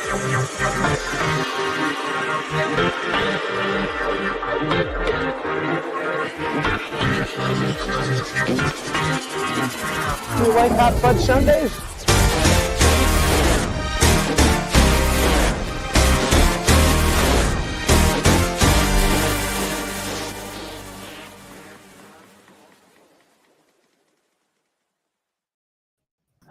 You like hot fudge sundaes?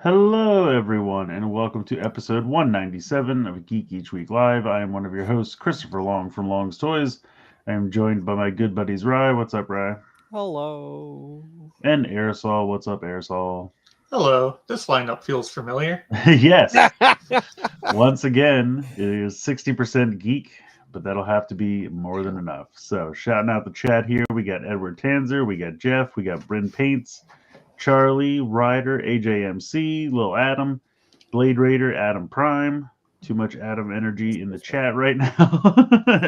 Hello, everyone, and welcome to episode 197 of Geek Each Week Live. I am one of your hosts, Christopher Long from Long's Toys. I am joined by my good buddies, Rye. What's up, Rye? Hello. And Aresol. What's up, Aresol? Hello. This lineup feels familiar. Yes. Once again, it is 60% geek, but that'll have to be more than enough. So, shouting out the chat here, we got Edward Tanzer, we got Jeff, we got Bryn Paints, Charlie, Ryder, AJMC, Lil Adam, Blade Raider, Adam Prime. Too much Adam energy in the chat right now.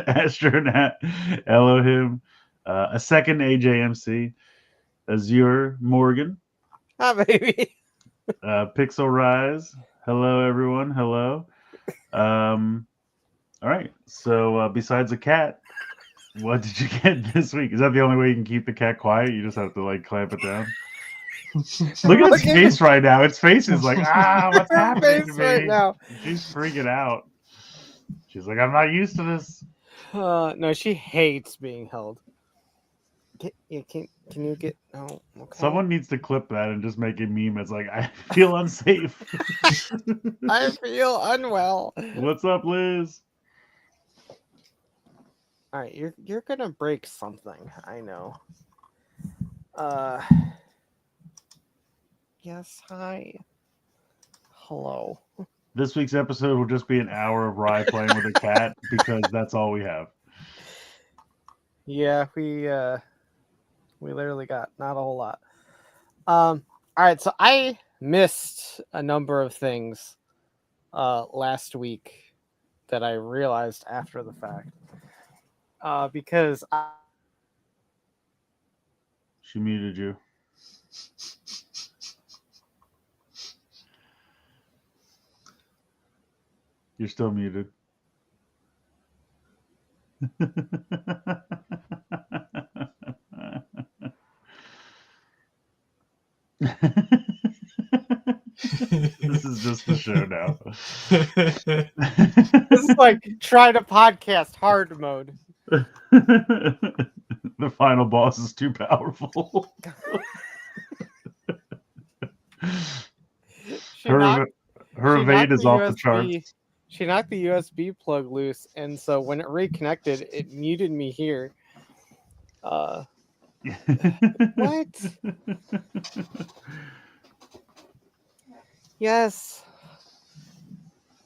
Astronaut, Elohim, a second AJMC, Azure, Morgan. Hi, baby. Pixel Rise. Hello, everyone. Hello. All right. So besides a cat, what did you get this week? Is that the only way you can keep the cat quiet? You just have to like clamp it down. Look at its face right now. Its face is like, what's happening to me? Right now. She's freaking out. She's like, I'm not used to this. No, she hates being held. Can you get? Oh, okay. Someone needs to clip that and just make a meme. It's like, I feel unsafe. I feel unwell. What's up, Liz? All right, you're gonna break something. I know. Yes. Hi. Hello. This week's episode will just be an hour of Rye playing with a cat because that's all we have. Yeah, we literally got not a whole lot. All right, so I missed a number of things last week that I realized after the fact. Because She muted you. You're still muted. This is just the show now. this is like try to podcast hard mode. The final boss is too powerful. Her evade is off the charts. She knocked the USB plug loose, and so when it reconnected, it muted me here. What? Yes.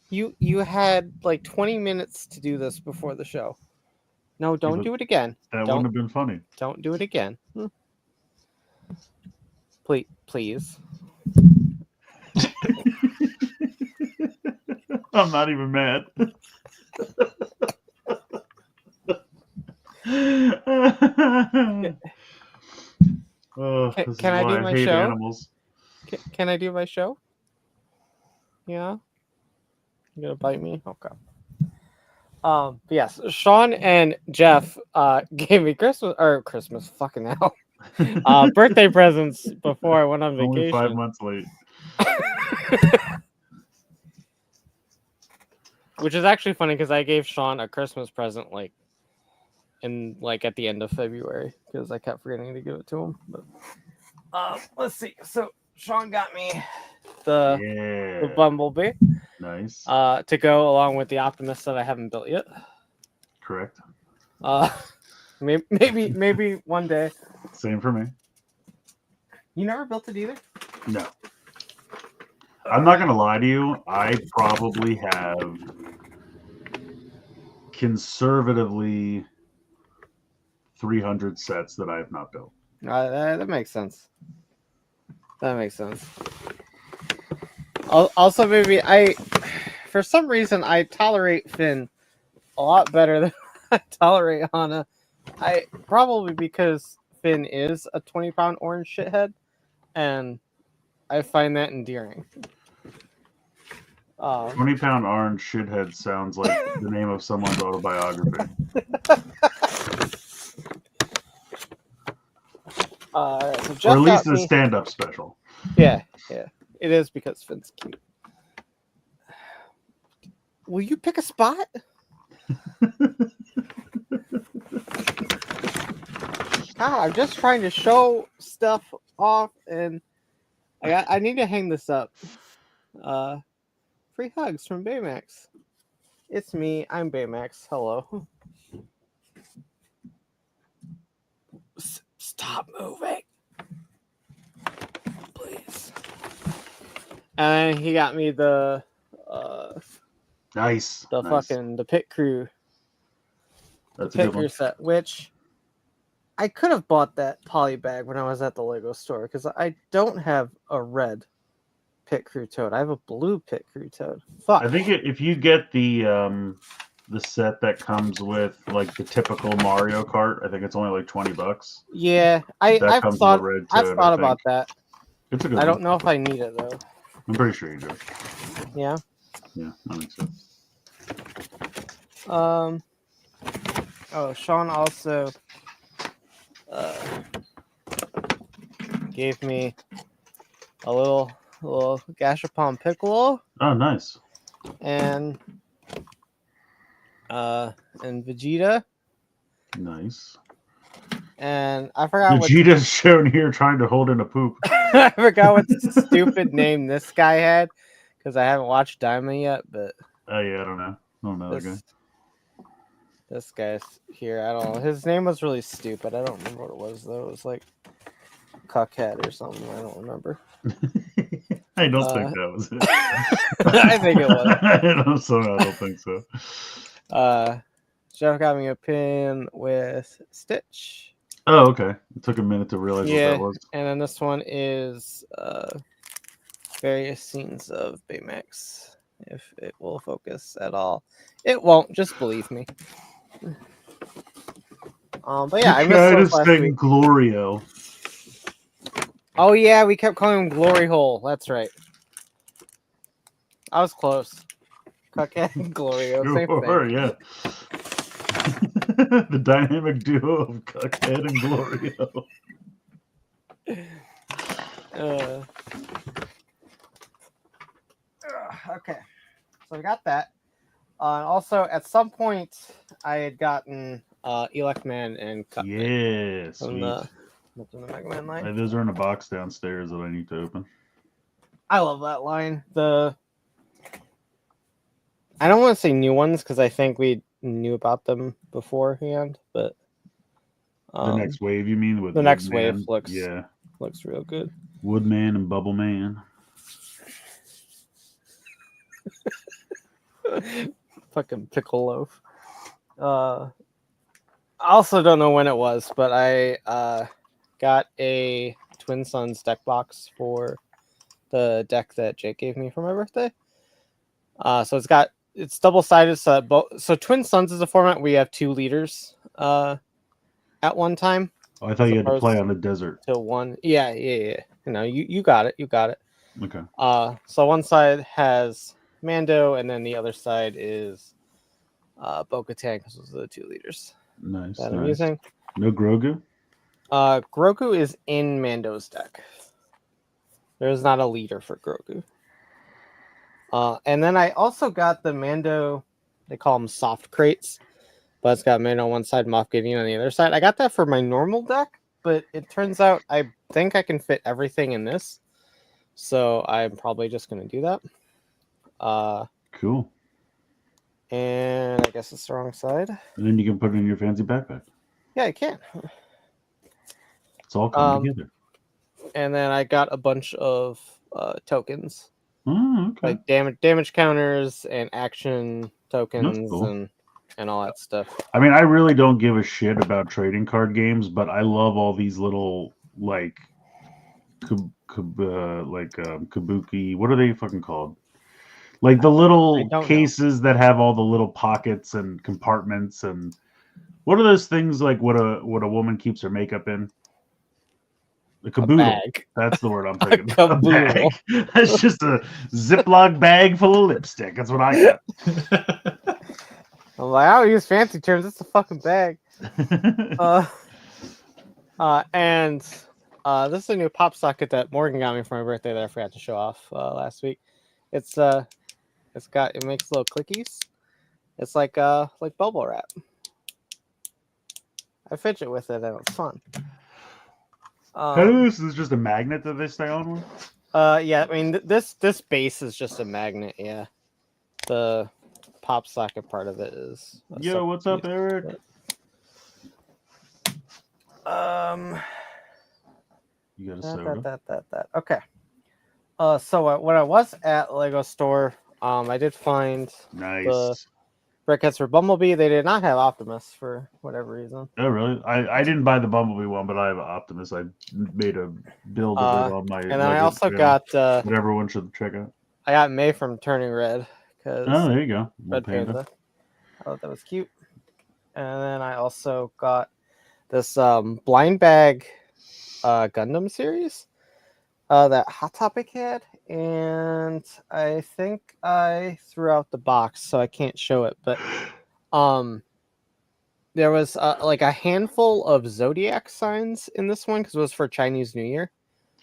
You had like 20 minutes to do this before the show. No, don't do it again. That wouldn't have been funny. Don't do it again. Please. I'm not even mad. Can I do my show? Animals. Can I do my show? Yeah. You gonna bite me? Okay. Yes, Sean and Jeff gave me Christmas fucking hell. Birthday presents before I went on vacation. Only 5 months late. Which is actually funny because I gave Sean a Christmas present at the end of February because I kept forgetting to give it to him. But let's see. So Sean got me the Bumblebee. Nice. To go along with the Optimus that I haven't built yet. Correct. Maybe one day. Same for me. You never built it either? No. I'm not going to lie to you. I probably have conservatively 300 sets that I have not built. That makes sense. Also, maybe for some reason, I tolerate Finn a lot better than I tolerate Hana. Probably because Finn is a 20-pound orange shithead, and I find that endearing. 20-pound orange shithead sounds like the name of someone's autobiography. So Jeff Or at least got a me. stand-up special. Yeah. It is because Finn's cute. Will you pick a spot? I'm just trying to show stuff off, and I need to hang this up. Free hugs from Baymax. It's me. I'm Baymax. Hello. Stop moving, please. And he got me the Nice. the pit crew. That's a Pit good crew one. set, which I could have bought that poly bag when I was at the Lego store because I don't have a red pit crew toad. I have a blue pit crew toad. Fuck. I think if you get the set that comes with like the typical Mario Kart, I think it's only like $20. Yeah, I've thought about that. It's a good I one. don't know if I need it though. I'm pretty sure you do. Yeah. Yeah, I think so. Oh, Sean also gave me a little Gashapon Piccolo Oh, nice. and Vegeta, Nice. and I forgot Vegeta's shown here trying to hold in a poop. I forgot what stupid name this guy had because I haven't watched Diamond yet, but Oh yeah, I don't know. I don't know that guy. This guy's here. I don't know. His name was really stupid. I don't remember what it was though. It was like Cuckhead or something. I don't remember. I don't think that was it. I think it was. I don't think so. Jeff got me a pin with Stitch. Oh, okay. It took a minute to realize what that was. And then this one is various scenes of Baymax. If it will focus at all, it won't. Just believe me. But yeah, I missed those last week. Glorio. Oh yeah, we kept calling him Glory Hole. That's right. I was close. Cuckhead and Glorio, same thing. Yeah. The dynamic duo of Cuckhead and Glorio. Okay, so I got that. Also, at some point, I had gotten Elecman and Cutman. Yes. From the Mega Man line. Those are in a box downstairs that I need to open. I love that line. I don't want to say new ones because I think we knew about them beforehand, but the next wave, you mean? With the next Woodman? wave looks real good. Woodman and Bubble Man. Fucking pickle loaf. I also don't know when it was, but I got a Twin Suns deck box for the deck that Jake gave me for my birthday. So it's double-sided. So Twin Suns is a format where you have 2 leaders at one time. Oh, I thought you had to play on the desert. To one. Yeah. No, you got it. Okay. So one side has Mando, and then the other side is Bo-Katan, because those are the 2 leaders. Nice. That I'm using. No Grogu? Grogu is in Mando's deck. There is not a leader for Grogu. And then I also got the Mando, they call them soft crates, but it's got Mando on one side, Moff Gideon on the other side. I got that for my normal deck, but it turns out I think I can fit everything in this. So I'm probably just going to do that. Cool. And I guess it's the wrong side. And then you can put it in your fancy backpack. Yeah, I can. It's all coming together. And then I got a bunch of tokens. Oh, okay. Like damage counters and action tokens cool. and all that stuff. I mean, I really don't give a shit about trading card games, but I love all these little like kabuki. What are they fucking called? Like the little cases that have all the little pockets and compartments, and what are those things like? What a woman keeps her makeup in? A caboodle. bag. That's the word I'm thinking. A caboodle. Bag. That's just a Ziploc bag full of lipstick. That's what I got. I'm like, I don't use fancy terms. It's a fucking bag. And this is a new pop socket that Morgan got me for my birthday that I forgot to show off last week. It makes little clickies. It's like bubble wrap. I fidget with it and it's fun. This is just a magnet that they stay on with. Yeah, I mean this base is just a magnet. Yeah, the pop socket part of it is. Yo, what's up, Eric? You got a soda? That. Okay. So when I was at Lego store, I did find Nice. the briquettes for Bumblebee. They did not have Optimus for whatever reason. Oh, really? I didn't buy the Bumblebee one, but I have an Optimus. I made a build of it on my. And then I also got that everyone should check out. I got May from Turning Red because there you go. Red Panda. I thought that was cute. And then I also got this blind bag Gundam series that Hot Topic had, and I think I threw out the box, so I can't show it. But there was like a handful of zodiac signs in this one because it was for Chinese New Year.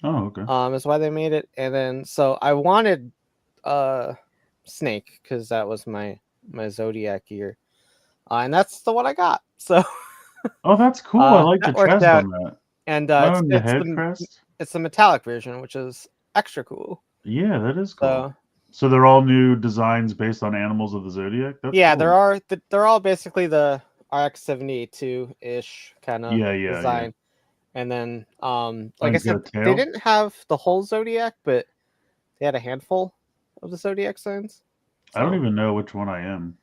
Oh, okay. Is why they made it. And then so I wanted Snake because that was my zodiac year, and that's the one I got. So oh, that's cool. I like the chest on that. And it's the metallic version, which is extra cool. Yeah, that is cool. So they're all new designs based on animals of the zodiac. That's cool. They're all basically the RX-72-ish kind of design. Yeah. And then like I said, they didn't have the whole zodiac, but they had a handful of the zodiac signs. So. I don't even know which one I am.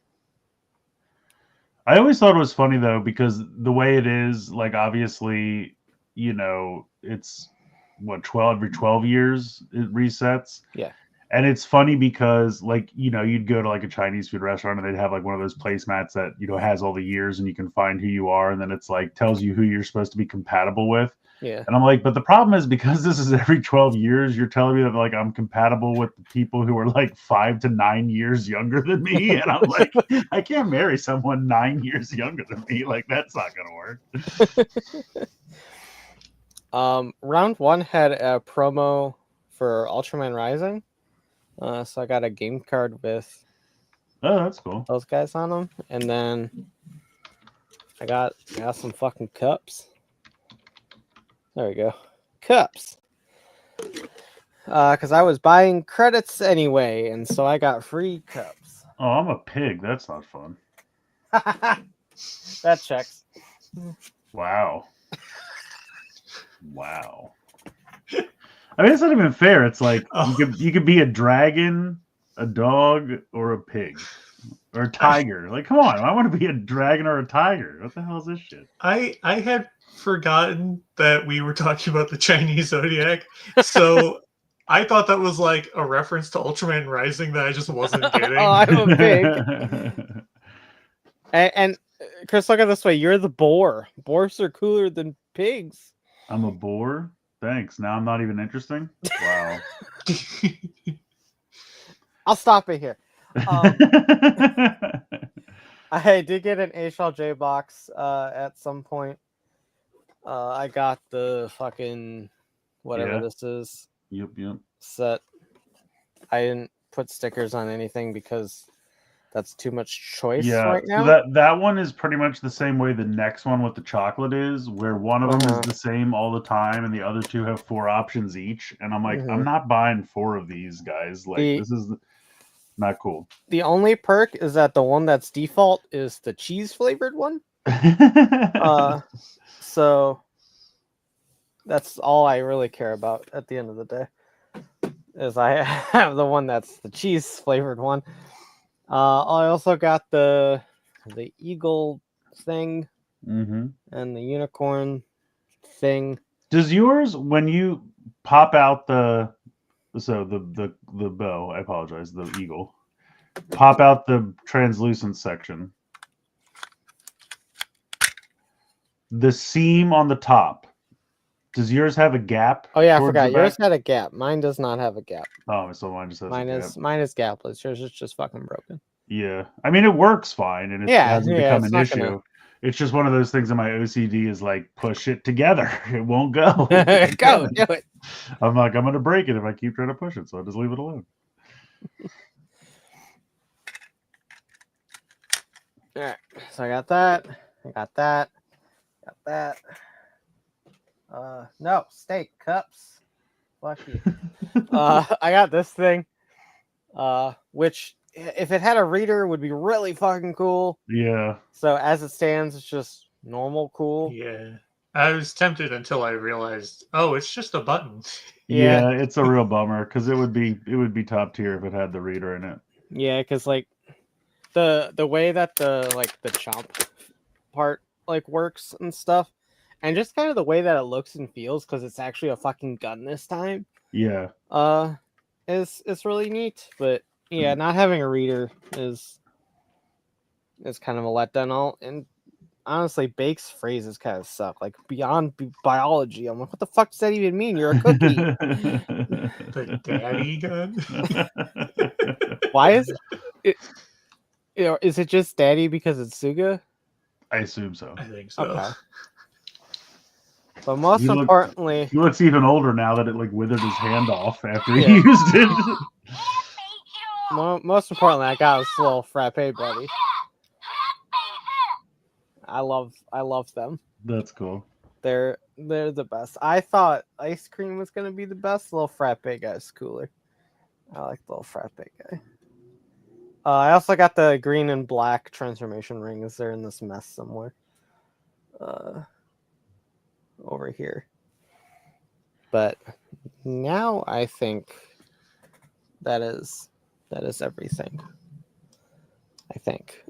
I always thought it was funny though, because the way it is, like obviously, it's what, 12 every 12 years it resets. Yeah. And it's funny because like, you'd go to like a Chinese food restaurant and they'd have like one of those placemats that, has all the years and you can find who you are. And then it's like tells you who you're supposed to be compatible with. Yeah. And I'm like, but the problem is because this is every 12 years, you're telling me that like I'm compatible with the people who are like 5 to 9 years younger than me. And I'm like, I can't marry someone 9 years younger than me. Like, that's not going to work. Round 1 had a promo for Ultraman Rising. So I got a game card with that's cool. Those guys on them. And then I got some fucking cups. There we go. Cups. Because I was buying credits anyway, and so I got free cups. Oh, I'm a pig. That's not fun. That checks. Wow. Wow. I mean, it's not even fair. It's like you could be a dragon, a dog, or a pig. Or a tiger. Like, come on. I want to be a dragon or a tiger. What the hell is this shit? I had forgotten that we were talking about the Chinese zodiac, so I thought that was like a reference to Ultraman Rising that I just wasn't getting. Oh, I'm a pig. and Chris, look at it this way: you're the boar. Boars are cooler than pigs. I'm a boar. Thanks. Now I'm not even interesting. Wow. I'll stop it here. I did get an HLJ box at some point. I got the fucking whatever this is. Yep. Set. I didn't put stickers on anything because that's too much choice right now. So that one is pretty much the same way the next one with the chocolate is, where one of them is the same all the time and the other two have 4 options each. And I'm like, I'm not buying 4 of these guys. Like, this is not cool. The only perk is that the one that's default is the cheese flavored one. So that's all I really care about at the end of the day, is I have the one that's the cheese flavored one. I also got the eagle thing and the unicorn thing. Does yours, when you pop out the bow, I apologize, the eagle, pop out the translucent section, the seam on the top, Does yours have a gap? Oh yeah, I towards forgot. the Yours back? had a gap. Mine does not have a gap. Oh, so mine just has a gap. Mine is gapless. Yours is just fucking broken. Yeah, I mean it works fine, and it hasn't become it's an not issue. gonna It's just one of those things that my OCD is like, push it together. It won't go. go do it. I'm like, I'm gonna break it if I keep trying to push it, so I just leave it alone. All right, so I got that. Got that. No steak cups. Fuck you. I got this thing. Which if it had a reader would be really fucking cool. Yeah. So as it stands, it's just normal cool. Yeah. I was tempted until I realized, oh, it's just a button. Yeah, it's a real bummer because it would be top tier if it had the reader in it. Yeah, because like the way that the chomp part like works and stuff, and just kind of the way that it looks and feels, because it's actually a fucking gun this time. Yeah. Is really neat, but yeah, not having a reader is kind of a letdown. And honestly, Bake's phrases kind of suck. Like beyond biology, I'm like, what the fuck does that even mean? You're a cookie. The daddy gun. Why is it? Is it just daddy because it's Suga? I assume so. I think so. Okay. But most importantly, he looks even older now that it like withered his hand off after he Yeah. used it. most importantly, I got this little frappe buddy. I love them. That's cool. They're the best. I thought ice cream was gonna be the best. The little frappe guy's cooler. I like the little frappe guy. I also got the green and black transformation rings. They're in this mess somewhere. Over here. But now I think that is everything. I think.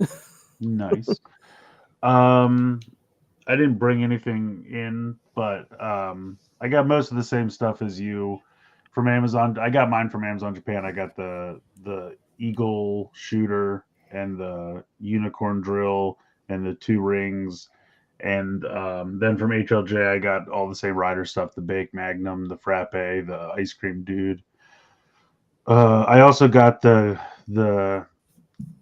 Nice. I didn't bring anything in, but I got most of the same stuff as you from Amazon. I got mine from Amazon Japan. I got the eagle shooter and the unicorn drill and the 2 rings. And then from HLJ, I got all the same rider stuff: the Bake Magnum, the Frappe, the Ice Cream Dude. I also got the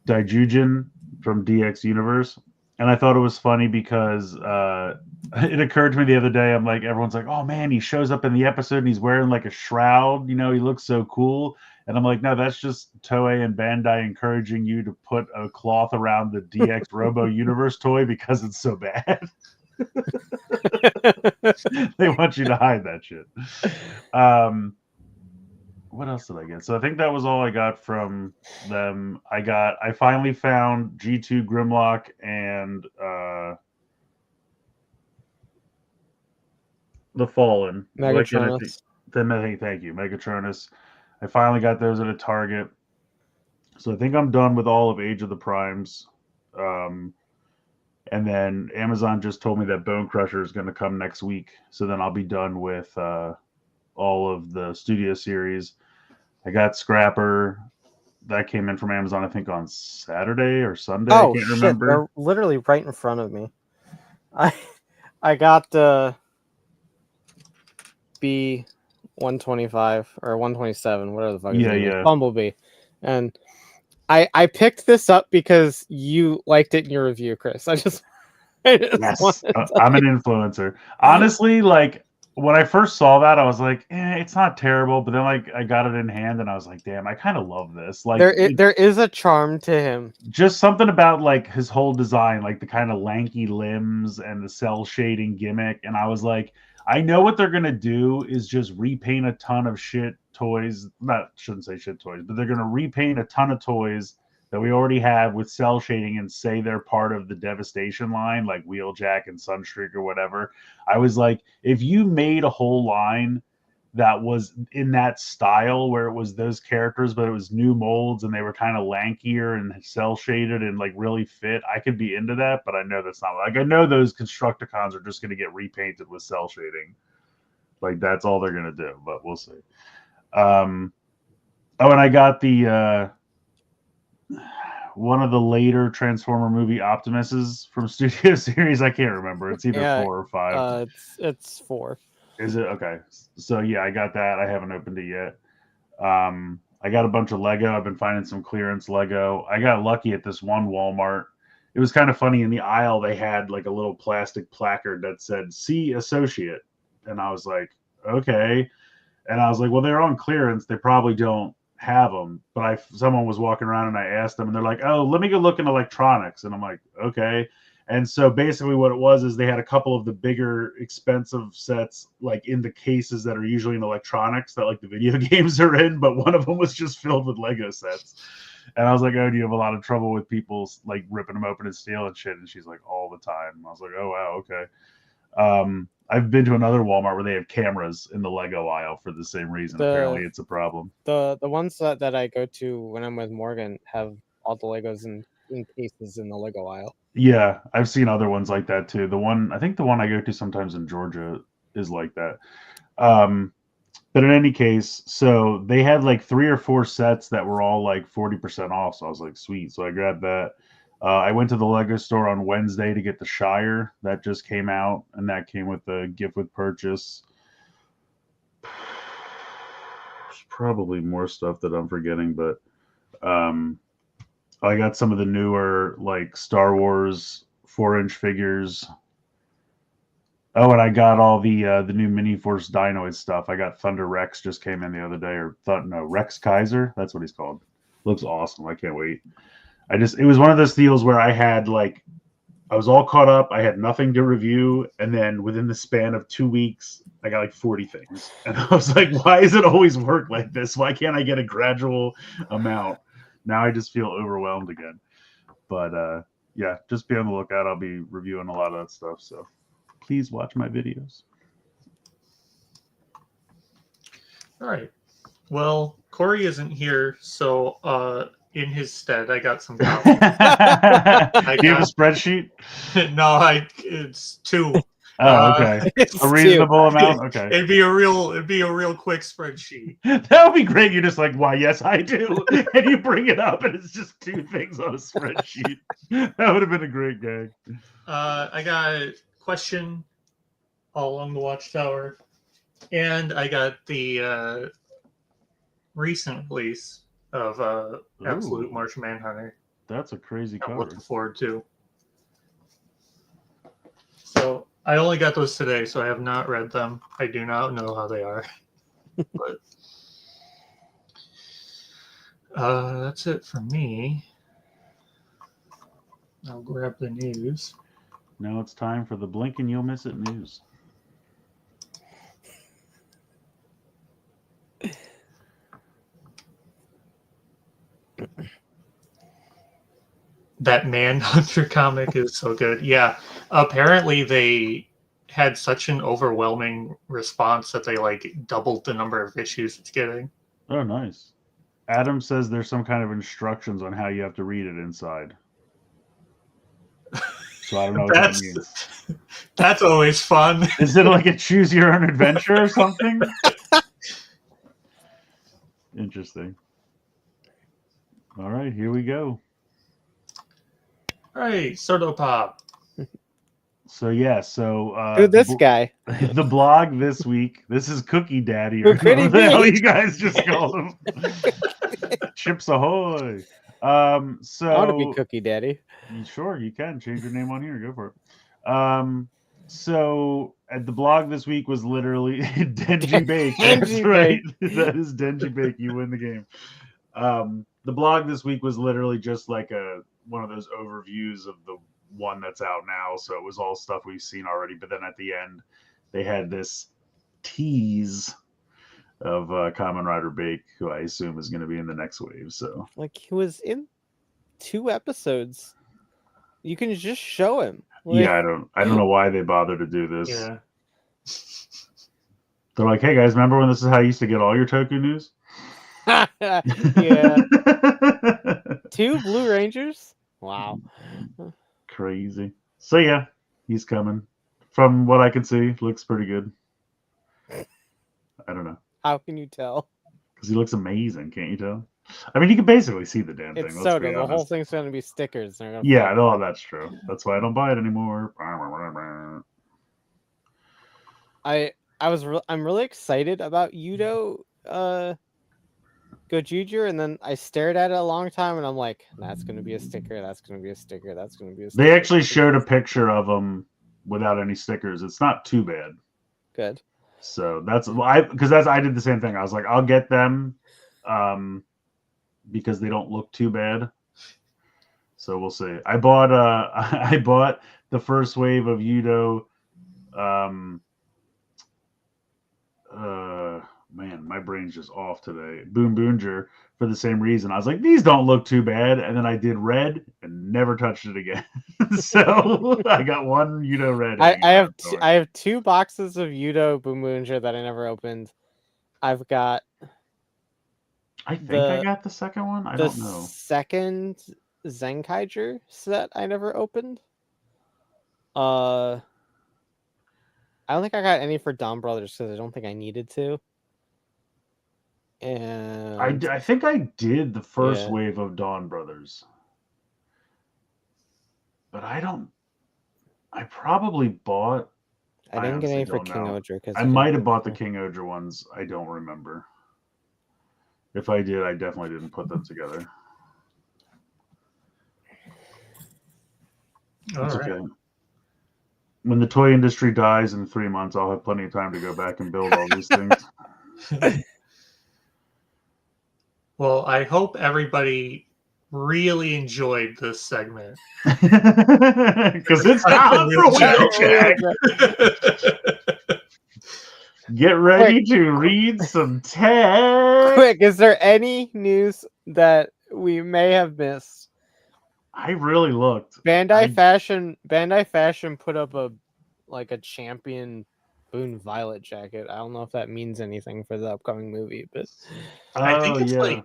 Daijujin from DX Universe, and I thought it was funny because it occurred to me the other day. I'm like, everyone's like, "Oh man, he shows up in the episode and he's wearing like a shroud. You know, he looks so cool." And I'm like, no, that's just Toei and Bandai encouraging you to put a cloth around the DX Robo Universe toy because it's so bad. They want you to hide that shit. What else did I get? So I think that was all I got from them. I finally found G2 Grimlock and the Fallen. Megatronus. Thank you, Megatronus. I finally got those at a Target. So I think I'm done with all of Age of the Primes. And then Amazon just told me that Bone Crusher is going to come next week. So then I'll be done with all of the studio series. I got Scrapper. That came in from Amazon, I think, on Saturday or Sunday. Oh, I can't shit. remember. They're literally right in front of me. I got the B125 or 127, whatever the fuck his name is. Bumblebee. And I picked this up because you liked it in your review, Chris. Yes, I'm an influencer. Honestly, like when I first saw that, I was like, it's not terrible. But then like I got it in hand and I was like, damn, I kind of love this. Like there is a charm to him. Just something about like his whole design, like the kind of lanky limbs and the cell shading gimmick. And I was like, I know what they're gonna do is just repaint a ton of shit toys. Shouldn't say shit toys, but they're gonna repaint a ton of toys that we already have with cell shading and say they're part of the Devastation line, like Wheeljack and Sunstreak or whatever. I was like, if you made a whole line that was in that style where it was those characters, but it was new molds and they were kind of lankier and cell shaded and like really fit, I could be into that. But I know that's not like, I know those Constructicons are just going to get repainted with cell shading. Like that's all they're going to do, but we'll see. And I got the one of the later Transformer movie Optimuses from Studio Series. I can't remember. It's either 4 or 5. It's 4. Is it okay? So yeah, I got that. I haven't opened it yet. I got a bunch of Lego. I've been finding some clearance Lego. I got lucky at this one Walmart. It was kind of funny. In the aisle, they had like a little plastic placard that said "See Associate," and I was like, okay. And I was like, well, they're on clearance. They probably don't have them. But someone was walking around and I asked them, and they're like, oh, let me go look in electronics. And I'm like, okay. And so basically what it was is they had a couple of the bigger expensive sets like in the cases that are usually in electronics that like the video games are in, but one of them was just filled with Lego sets. And I was like, oh, do you have a lot of trouble with people like ripping them open and stealing shit? And she's like, all the time. And I was like, oh, wow, okay. I've been to another Walmart where they have cameras in the Lego aisle for the same reason. Apparently it's a problem. The ones that I go to when I'm with Morgan have all the Legos in cases in the Lego aisle. Yeah, I've seen other ones like that too. I think the one I go to sometimes in Georgia is like that. But in any case, so they had like 3 or 4 sets that were all like 40% off. So I was like, sweet. So I grabbed that. I went to the Lego store on Wednesday to get the Shire. That just came out, and that came with the gift with purchase. There's probably more stuff that I'm forgetting, but I got some of the newer like Star Wars 4-inch figures. Oh, and I got all the new Mini Force Dinoid stuff. I got Thunder Rex just came in the other day, or Rex Kaiser. That's what he's called. Looks awesome. I can't wait. It was one of those deals where I was all caught up. I had nothing to review, and then within the span of 2 weeks, I got like 40 things, and I was like, why does it always work like this? Why can't I get a gradual amount? Now I just feel overwhelmed again. But yeah, just be on the lookout. I'll be reviewing a lot of that stuff. So please watch my videos. All right. Well, Corey isn't here, so in his stead, I got some copies. Do you have a spreadsheet? No, it's 2. Oh, okay. A reasonable amount. Okay. It'd be a real quick spreadsheet. That would be great. You're just like, why? Yes, I do. And you bring it up, and it's just 2 things on a spreadsheet. That would have been a great gag. I got Question all along the Watchtower, and I got the recent release of Absolute March Manhunter. That's a crazy cover. I'm looking forward to. So I only got those today, so I have not read them. I do not know how they are. But that's it for me. I'll grab the news. Now it's time for the blink and you'll miss it news. That Manhunter comic is so good. Yeah, apparently they had such an overwhelming response that they like doubled the number of issues it's getting. Oh, nice. Adam says there's some kind of instructions on how you have to read it inside. So I don't know what that means. That's always fun. Is it like a choose your own adventure or something? Interesting. All right, here we go. All right, Soto Pop. So yeah, so Who's this guy? The blog this week. This is Cookie Daddy, or Who could he whatever the hell be? you guys just called him. Chips Ahoy. So I want to be Cookie Daddy. Sure, you can change your name on here. Go for it. So at the blog this week was literally Denji Bake. That's right. That is Denji Bake. You win the game. The blog this week was literally just like one of those overviews of the one that's out now. So it was all stuff we've seen already. But then at the end, they had this tease of Kamen Rider Bake, who I assume is going to be in the next wave. So like he was in 2 episodes. You can just show him. Like, yeah, I don't know why they bother to do this. Yeah. They're like, hey guys, remember when this is how you used to get all your Toku news? Yeah. 2 Blue Rangers? Wow. Crazy. So yeah, he's coming. From what I can see, looks pretty good. I don't know. How can you tell? Because he looks amazing, can't you tell? I mean, you can basically see the damn thing. It's soda. The whole thing's going to be stickers. Yeah, no, that's true. That's why I don't buy it anymore. I'm really excited about Yudo Gojuju, and then I stared at it a long time, and I'm like, that's gonna be a sticker. That's gonna be a sticker. That's gonna be a sticker. They actually showed a picture of them without any stickers. It's not too bad. Good. So that's I did the same thing. I was like, I'll get them, because they don't look too bad. So we'll see. I bought I bought the first wave of Yudo. Man, my brain's just off today. Boom Boonger for the same reason. I was like, these don't look too bad, and then I did red and never touched it again. So I got one Yudo red. I have 2 boxes of Yudo Boom Boonger that I never opened. I've got. I think I got the second one. I don't know. The second Zenkaiger set I never opened. I don't think I got any for Dawn Brothers because I don't think I needed to. And I think I did the first wave of Dawn Brothers, but I probably bought. I didn't get any for King Odra because I might have bought the King Odra ones. I don't remember. If I did, I definitely didn't put them together. That's okay. When the toy industry dies in 3 months, I'll have plenty of time to go back and build all these things. Well, I hope everybody really enjoyed this segment. Because it's time for Wheeljack. Get ready to read some text. Quick, is there any news that we may have missed? I really looked. Bandai Fashion put up a champion Boone Violet jacket. I don't know if that means anything for the upcoming movie, but I think it's like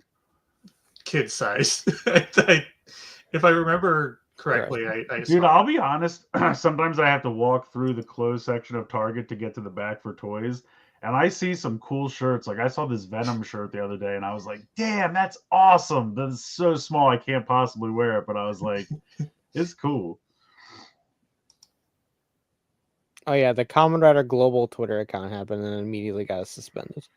kid size. If I remember correctly, Dude, I'll be honest. Sometimes I have to walk through the clothes section of Target to get to the back for toys, and I see some cool shirts. Like I saw this Venom shirt the other day, and I was like, "Damn, that's awesome! That's so small, I can't possibly wear it." But I was like, "It's cool." Oh yeah, the Kamen Rider Global Twitter account happened and immediately got suspended.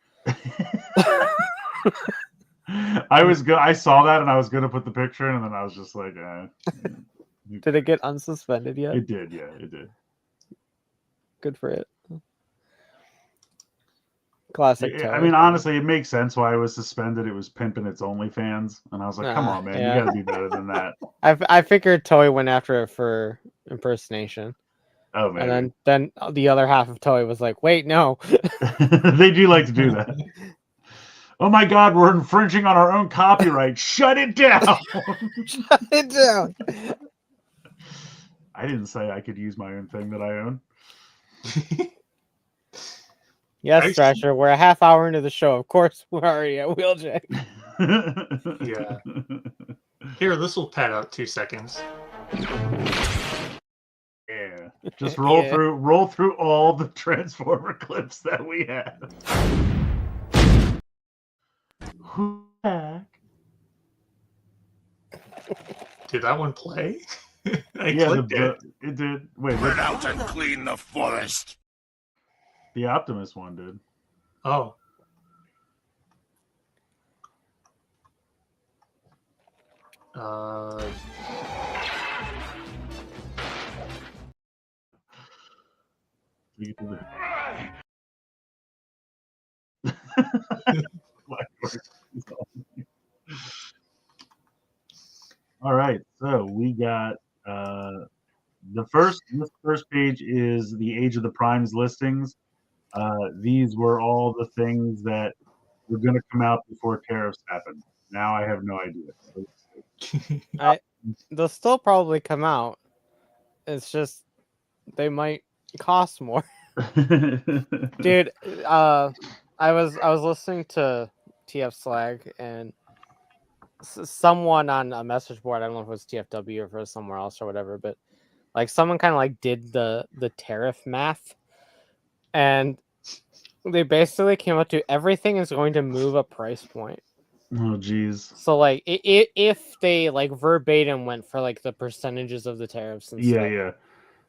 I saw that and I was gonna put the picture in, and then I was just like, Did it get unsuspended yet? It did, yeah, it did. Good for it. Classic. I mean, honestly, it makes sense why it was suspended. It was pimping its OnlyFans, and I was like, come on, man, you gotta be better than that. I figured Toei went after it for impersonation. Oh man. And then the other half of Toei was like, wait, no. They do like to do that. Oh my God, we're infringing on our own copyright. Shut it down. Shut it down. I didn't say I could use my own thing that I own. Yes, Thrasher, we're a half hour into the show. Of course, we're already at Wheeljack. Yeah. Here, this will pad out 2 seconds. Yeah. Just roll through all the Transformer clips that we have. Who's back? Did that one play? It did. Wait, Run out and clean the forest. The Optimus one did. Oh. All right, so we got this first page is the Age of the Primes listings. These were all the things that were going to come out before tariffs happened. Now I have no idea. They'll still probably come out. It's just they might cost more. Dude, I was listening to TF Slag, and someone on a message board, I don't know if it was TFW or if it was somewhere else or whatever, but like someone kind of like did the tariff math, and they basically came up to everything is going to move a price point. Oh geez. So like if they like verbatim went for like the percentages of the tariffs and stuff. Yeah.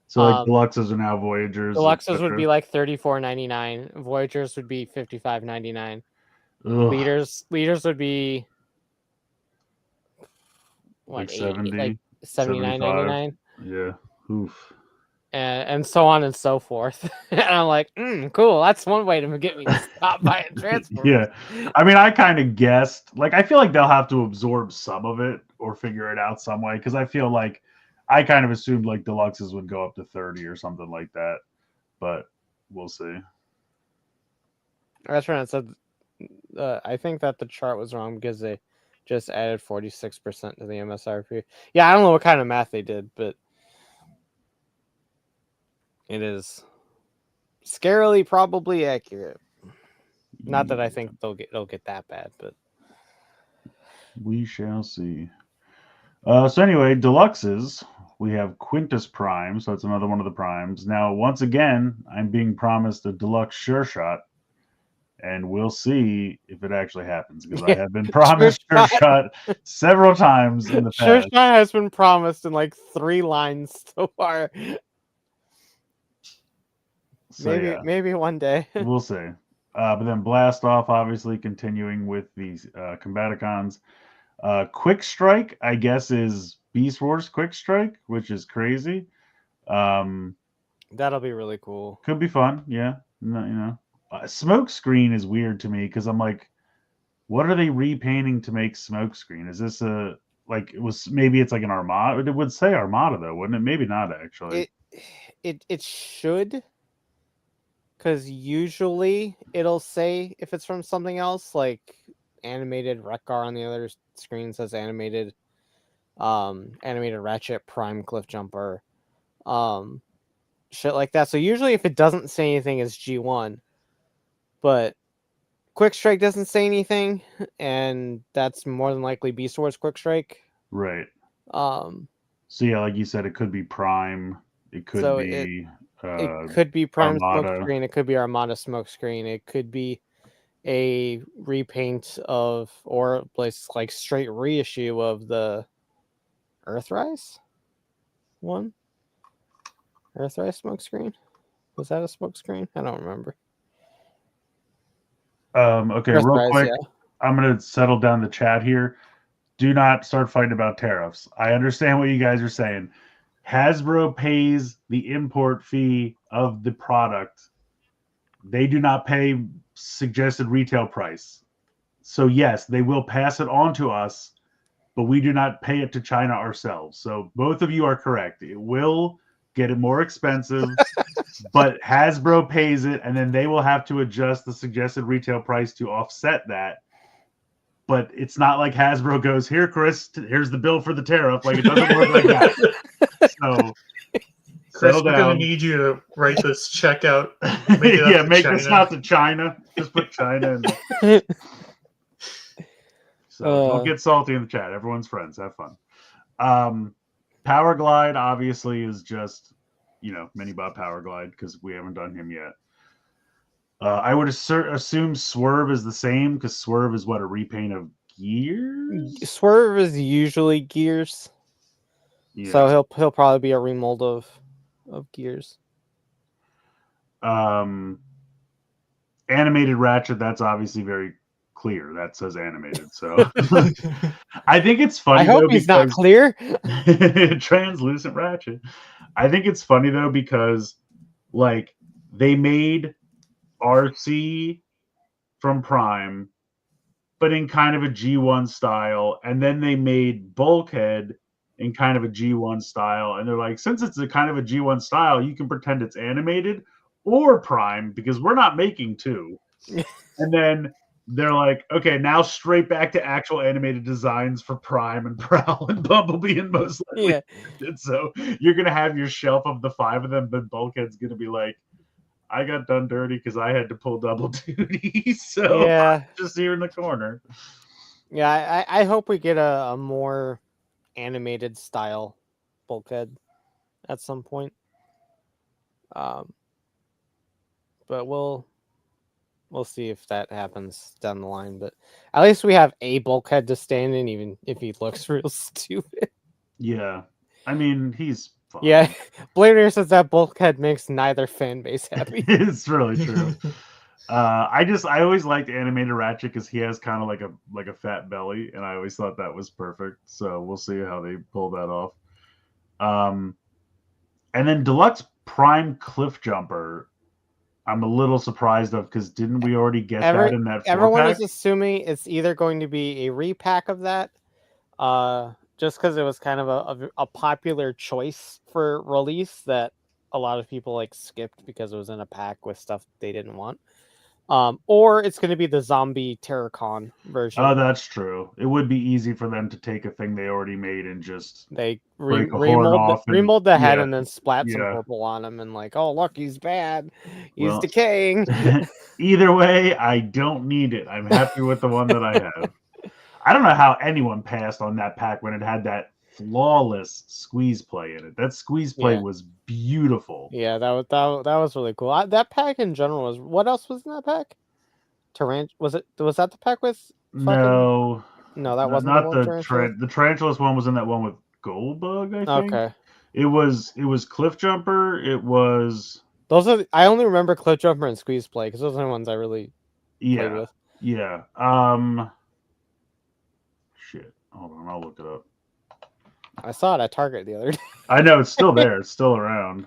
So like deluxes are now Voyagers. Deluxes would be like $34.99. Voyagers would be $55.99. Leaders would be what, like 70, like $79.99. Yeah. Oof. And so on and so forth. And I'm like, cool. That's one way to get me to stop buying Transformers. Yeah. I mean, I kind of guessed. Like, I feel like they'll have to absorb some of it or figure it out some way. Because I feel like I kind of assumed like deluxes would go up to 30 or something like that. But we'll see. That's right. It said, I think that the chart was wrong because they just added 46% to the MSRP. Yeah, I don't know what kind of math they did, but it is scarily probably accurate. Not that I think they'll get that bad, but we shall see. So anyway, deluxes. We have Quintus Prime, so that's another one of the primes. Now, once again, I'm being promised a deluxe Sure Shot, and we'll see if it actually happens because I have been promised Sure Shot several times in the past. Sure Shot has been promised in like 3 lines so far. So, maybe one day. We'll see. But then Blast Off, obviously, continuing with these Combaticons. Quick Strike, I guess, is Beast Wars Quick Strike, which is crazy. That'll be really cool. Could be fun, yeah. No, Smoke Screen is weird to me because I'm like, what are they repainting to make Smoke Screen? Is this maybe it's like an Armada? It would say Armada though, wouldn't it? Maybe not actually. It should. Because usually it'll say if it's from something else, like animated Wreck-Gar on the other screen says animated Ratchet, Prime Cliff Jumper, shit like that. So usually if it doesn't say anything, it's G1. But Quick Strike doesn't say anything, and that's more than likely Beast Wars Quick Strike. Right. So yeah, like you said, it could be Prime. It could be... it could be Prime Armada. Smoke Screen. It could be Armada Smoke Screen. It could be a repaint of, or like straight reissue of the Earthrise one. Earthrise Smoke Screen. Was that a smoke screen? I don't remember. Okay, Earthrise, real quick. Yeah. I'm gonna settle down the chat here. Do not start fighting about tariffs. I understand what you guys are saying. Hasbro pays the import fee of the product. They do not pay suggested retail price. So yes, they will pass it on to us, but we do not pay it to China ourselves. So both of you are correct. It will get it more expensive, but Hasbro pays it, and then they will have to adjust the suggested retail price to offset that. But it's not like Hasbro goes, here, Chris, here's the bill for the tariff. Like, it doesn't work like that. So, Chris, we're going to need you to write this check out. Make this out to China. Just put China in. So, don't get salty in the chat. Everyone's friends. Have fun. Power Glide, obviously, is just, Minibot Power Glide, because we haven't done him yet. I would assume Swerve is the same, because Swerve is what, a repaint of Gears? Swerve is usually Gears. Yeah. So he'll probably be a remold of Gears. Animated Ratchet, that's obviously very clear. That says animated. So I think it's funny. I hope he's not clear. Translucent Ratchet. I think it's funny though, because like they made RC from Prime, but in kind of a G1 style, and then they made Bulkhead in kind of a G1 style, and they're like, since it's a kind of a G1 style, you can pretend it's animated or Prime, because we're not making two. And then they're like, okay, now straight back to actual animated designs for Prime and Prowl and Bumblebee and most likely. Yeah. So you're gonna have your shelf of the 5 of them, but Bulkhead's gonna be like, I got done dirty because I had to pull double duty. So yeah, just here in the corner. Yeah, I hope we get a more animated style Bulkhead at some point. But we'll see if that happens down the line. But at least we have a Bulkhead to stand in, even if he looks real stupid. Yeah. I mean, he's fine. Yeah, Blade Runner says that bulkhead makes neither fan base happy. It's really true. I always liked animated Ratchet because he has kind of like a fat belly, and I always thought that was perfect. So we'll see how they pull that off. And then Deluxe Prime Cliff Jumper, I'm a little surprised of because didn't we already get that in that 4-pack? Everyone is assuming it's either going to be a repack of that, just because it was kind of a popular choice for release that a lot of people like skipped because it was in a pack with stuff they didn't want. Or it's going to be the zombie Terracon version. Oh, that's true. It would be easy for them to take a thing they already made and just They break a horn off and, remold the head yeah, and then splat some yeah. purple on him and like, oh look, he's bad. He's Well, decaying. Either way, I don't need it. I'm happy with the one that I have. I don't know how anyone passed on that pack when it had that flawless squeeze play in it. That squeeze play Yeah. was beautiful. Yeah, that was really cool. That pack in general was. What else was in that pack? Was that the pack with? No, No, that no, wasn't not the the one. the Tarantulas one was in that one with Goldbug, I think. Okay, It was Cliff Jumper. It was I only remember Cliff Jumper and Squeeze Play because those are the ones I really played with. Yeah. Shit. Hold on, I'll look it up. I saw it at Target the other day. I know it's still there. It's still around.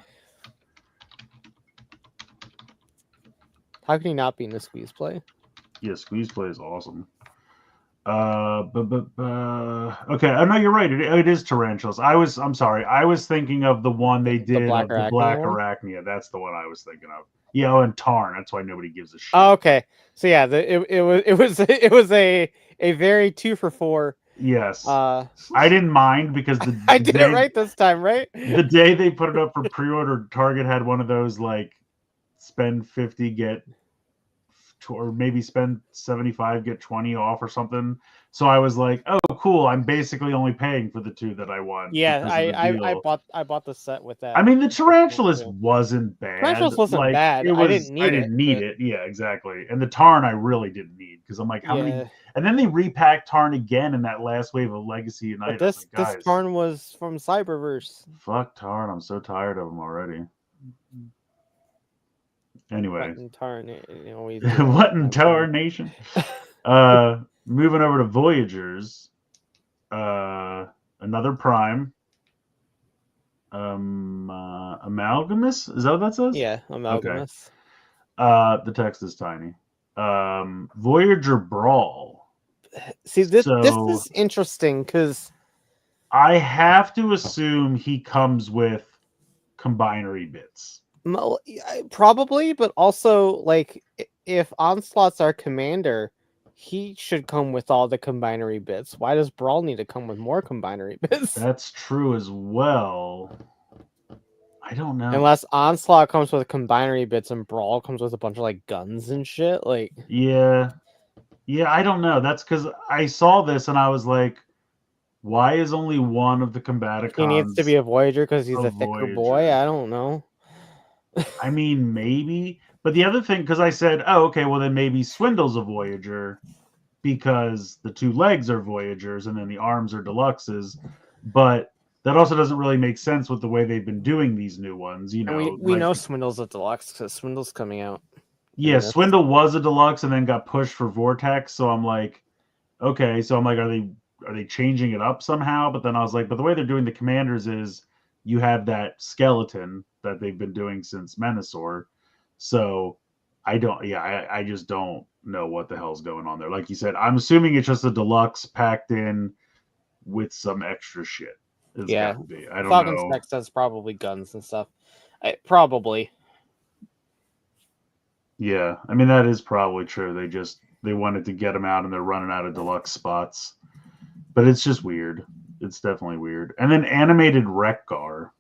How can he not be in the Squeeze Play? Yeah, Squeeze Play is awesome. Okay. Oh no, you're right. It is Tarantulas. I'm sorry. I was thinking of the one they did Black of the Black Arachnia one? Arachnia. That's the one I was thinking of. Yeah, and Tarn. That's why nobody gives a shit. Oh, okay. So yeah, it was a very 2 for 4. Yes. I didn't mind because I did it right this time, right? The day they put it up for pre-order, Target had one of those like spend 50 get, or maybe spend 75 get 20 off or something. So I was like, oh cool, I'm basically only paying for the 2 that I want. Yeah, I bought the set with that. I mean, the Tarantulas wasn't bad. Tarantulas wasn't bad. I didn't need it. Yeah, exactly. And the Tarn I really didn't need because I'm like, how many? And then they repacked Tarn again in that last wave of Legacy United. But this Tarn was from Cyberverse. Fuck Tarn. I'm so tired of them already. Anyway. What in Tarn? What in Tarnation? Moving over to Voyagers. Another Prime. Amalgamous? Is that what that says? Yeah, Amalgamous. Okay. The text is tiny. Voyager Brawl. See, this is interesting because I have to assume he comes with combinatory bits. Probably, but also like if Onslaught's our commander, he should come with all the combinatory bits. Why does Brawl need to come with more combinatory bits? That's true as well. I don't know. Unless Onslaught comes with combinatory bits and Brawl comes with a bunch of like guns and shit. Like Yeah, I don't know. That's because I saw this and I was like, why is only one of the Combaticons? He needs to be a Voyager because he's a thicker boy. I don't know. I mean, maybe. But the other thing, because I said, oh, okay, well then maybe Swindle's a Voyager because the 2 legs are Voyagers and then the arms are Deluxes. But that also doesn't really make sense with the way they've been doing these new ones. You know, we know Swindle's a Deluxe because Swindle's coming out. Yeah, Swindle was a Deluxe and then got pushed for Vortex. So I'm like, okay. So I'm like, are they changing it up somehow? But then I was like, but the way they're doing the commanders is you have that skeleton that they've been doing since Menasor. So I just don't know what the hell's going on there. Like you said, I'm assuming it's just a Deluxe packed in with some extra shit. Yeah, I don't Falcon know. Spec says probably guns and stuff. Probably. Yeah, I mean that is probably true. They wanted to get them out and they're running out of Deluxe spots. But it's just weird. It's definitely weird. And then animated Wreck-Gar.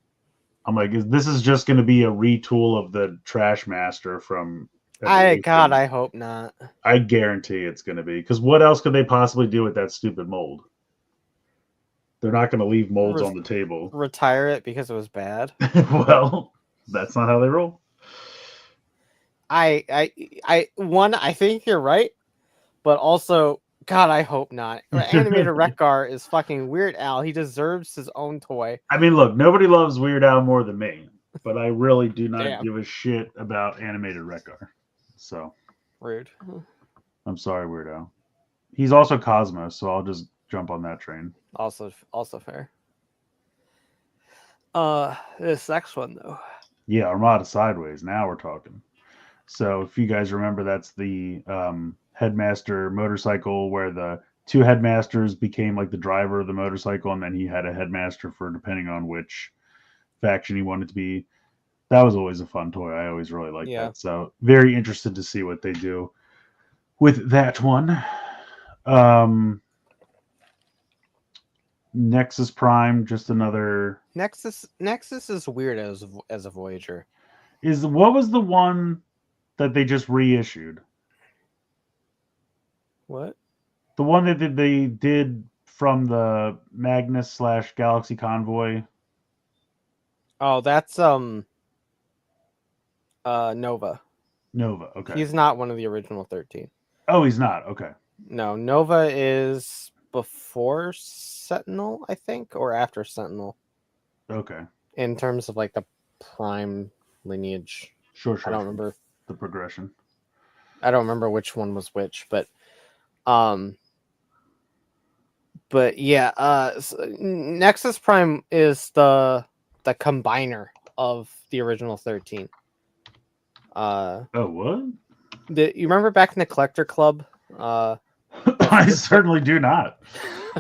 I'm like, this is just going to be a retool of the Trash Master from God, I hope not. I guarantee it's going to be. Because what else could they possibly do with that stupid mold? They're not going to leave molds on the table. Retire it because it was bad. Well, that's not how they roll. I think you're right, but also God, I hope not. Animated Wreck-Gar is fucking Weird Al. He deserves his own toy. I mean, look, nobody loves Weird Al more than me, but I really do not Damn. give a shit about animated Wreck-Gar. So Rude. I'm sorry, Weird Al. He's also Cosmos, so I'll just jump on that train. Also fair. This next one though. Yeah, Armada Sideways. Now we're talking. So if you guys remember, that's the headmaster motorcycle where the two headmasters became like the driver of the motorcycle, and then he had a headmaster for depending on which faction he wanted to be. That was always a fun toy. I always really liked that. So very interested to see what they do with that one. Nexus Prime, just another. Nexus is weird as a Voyager. What was the one that they just reissued? What? The one that they did from the Magnus / Galaxy Convoy. Oh, that's Nova. Nova. Okay. He's not one of the original 13. Oh, he's not. Okay. No, Nova is before Sentinel, I think, or after Sentinel. Okay. In terms of like the Prime lineage. Sure. I don't remember the progression. I don't remember which one was which, but yeah, Nexus Prime is the combiner of the original 13. Oh, what? You remember back in the Collector Club? I certainly do not.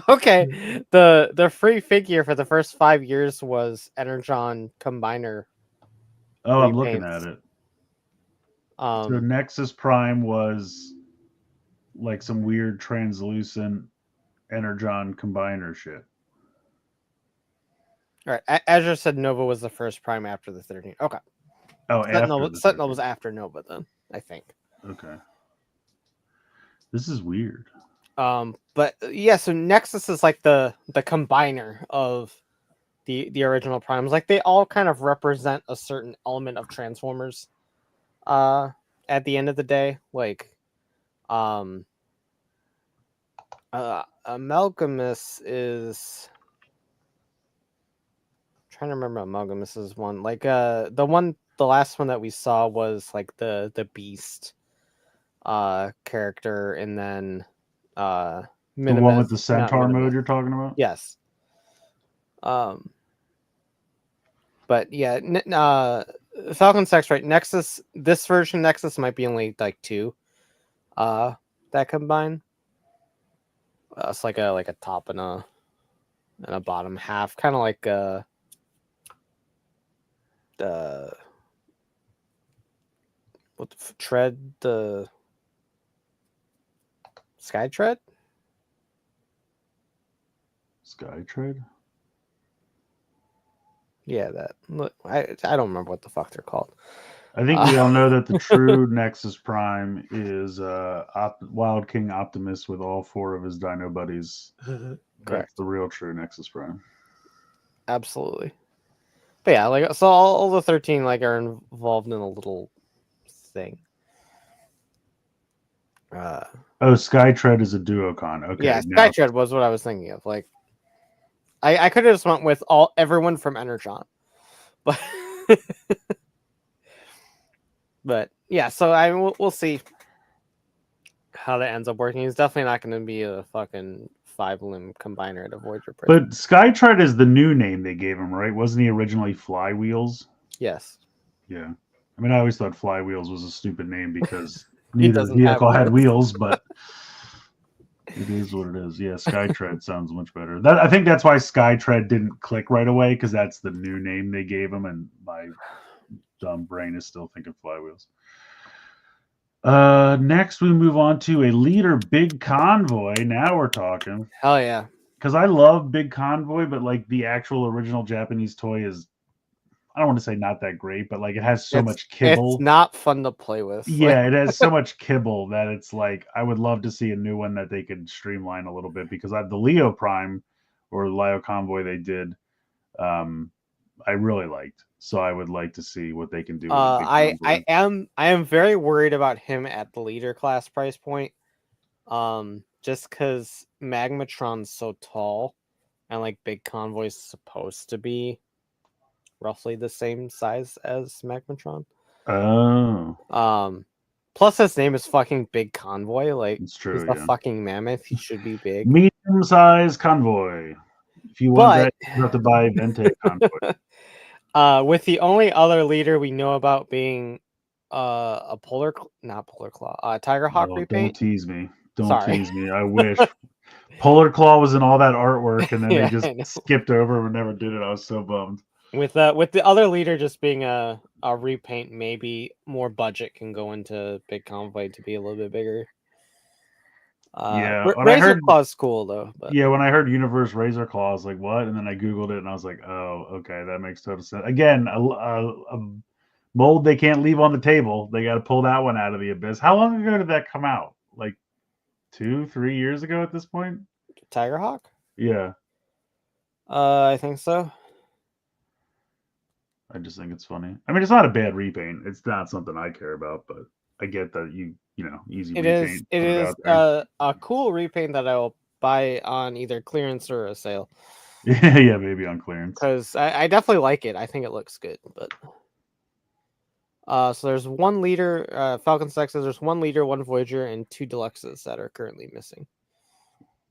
Okay, the free figure for the first 5 years was Energon Combiner. Oh, I'm looking at it. So Nexus Prime was like some weird translucent Energon Combiner shit. All right, Azure said Nova was the first Prime after the 13. Okay. Oh, Sentinel was after Nova then, I think. Okay. This is weird. But yeah, so Nexus is like the combiner of the original Primes. Like they all kind of represent a certain element of Transformers. At the end of the day, like, Amalgamus is. I'm trying to remember Amalgamus's one. Like, the last one that we saw was like the Beast, character, and then the one with the Centaur mode you're talking about. Yes. But yeah, Falcon Sex, right? Nexus, this version Nexus might be only like 2 that combine. It's like a top and a bottom half, kind of like what the tread, the Sky Tread? Sky Tread? Yeah, that. Look, I don't remember what the fuck they're called. I think we all know that the true Nexus Prime is Wild King Optimus with all 4 of his Dino buddies. That's the real true Nexus Prime. Absolutely. But yeah, like, so all the 13 like are involved in a little thing. Skytread is a duocon. Okay. Yeah, Skytread was what I was thinking of. Like, I could have just went with everyone from Energon, but but yeah. So we'll see how that ends up working. He's definitely not going to be a fucking 5-limb combiner at a Voyager. But Skytread is the new name they gave him, right? Wasn't he originally Flywheels? Yes. Yeah. I mean, I always thought Flywheels was a stupid name because neither vehicle had wheels, but it is what it is. Yeah, Skytread sounds much better. I think that's why Skytread didn't click right away, because that's the new name they gave him, and my dumb brain is still thinking Flywheels. Next, we move on to a Leader Big Convoy. Now we're talking. Hell yeah. Because I love Big Convoy, but like the actual original Japanese toy is, I don't want to say not that great, but like it has so much kibble. It's not fun to play with. Yeah, it has so much kibble that it's like I would love to see a new one that they could streamline a little bit, because the Leo Prime or Leo Convoy they did, I really liked. So I would like to see what they can do. With I am very worried about him at the leader class price point. just because Magmatron's so tall, and like Big Convoy's supposed to be roughly the same size as Magmatron. Oh, Plus his name is fucking Big Convoy. Like it's he's true. a Yeah, fucking mammoth. He should be big. medium-sized convoy. If you want But that, you have to buy Vente convoy. with the only other leader we know about being a not polar claw, Tiger Hawk Oh, repaint. don't tease me. Don't Sorry. tease me. I wish Polar Claw was in all that artwork, and then Yeah, they just I know. skipped over and never did it. I was so bummed. With the other leader just being a repaint, maybe more budget can go into Big Convoy to be a little bit bigger. Yeah, when I Razor heard, Claw's cool though. But yeah, when I heard Universe Razor Claw, I was like, "What?" And then I googled it, and I was like, "Oh, okay, that makes total sense." Again, a mold they can't leave on the table. They got to pull that one out of the abyss. How long ago did that come out? Like 2-3 years ago at this point? Tiger Hawk? Yeah, I think so. I just think it's funny. I mean, it's not a bad repaint. It's not something I care about, but I get that you know, easy It repaint. is put it out there. a cool repaint that I will buy on either clearance or a sale. Yeah, maybe on clearance. Because I definitely like it. I think it looks good. But so there's one leader, Falcon Sex says there's one leader, one Voyager, and 2 Deluxes that are currently missing.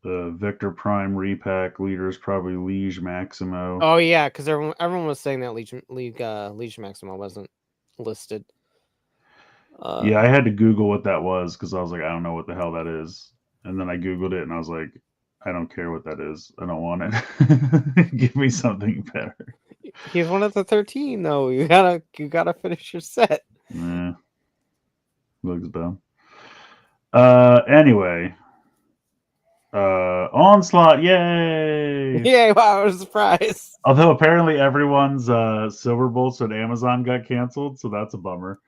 The Victor Prime repack leader is probably Liege Maximo. Oh yeah, because everyone was saying that Legion Maximo wasn't listed. Yeah, I had to Google what that was because I was like, I don't know what the hell that is. And then I Googled it and I was like, I don't care what that is. I don't want it. Give me something better. He's one of the 13 though. You gotta finish your set. Nah, looks dumb. Anyway. Onslaught, yay! Yeah, wow, I was surprised. Although apparently everyone's Silver Bolts at Amazon got canceled, so that's a bummer.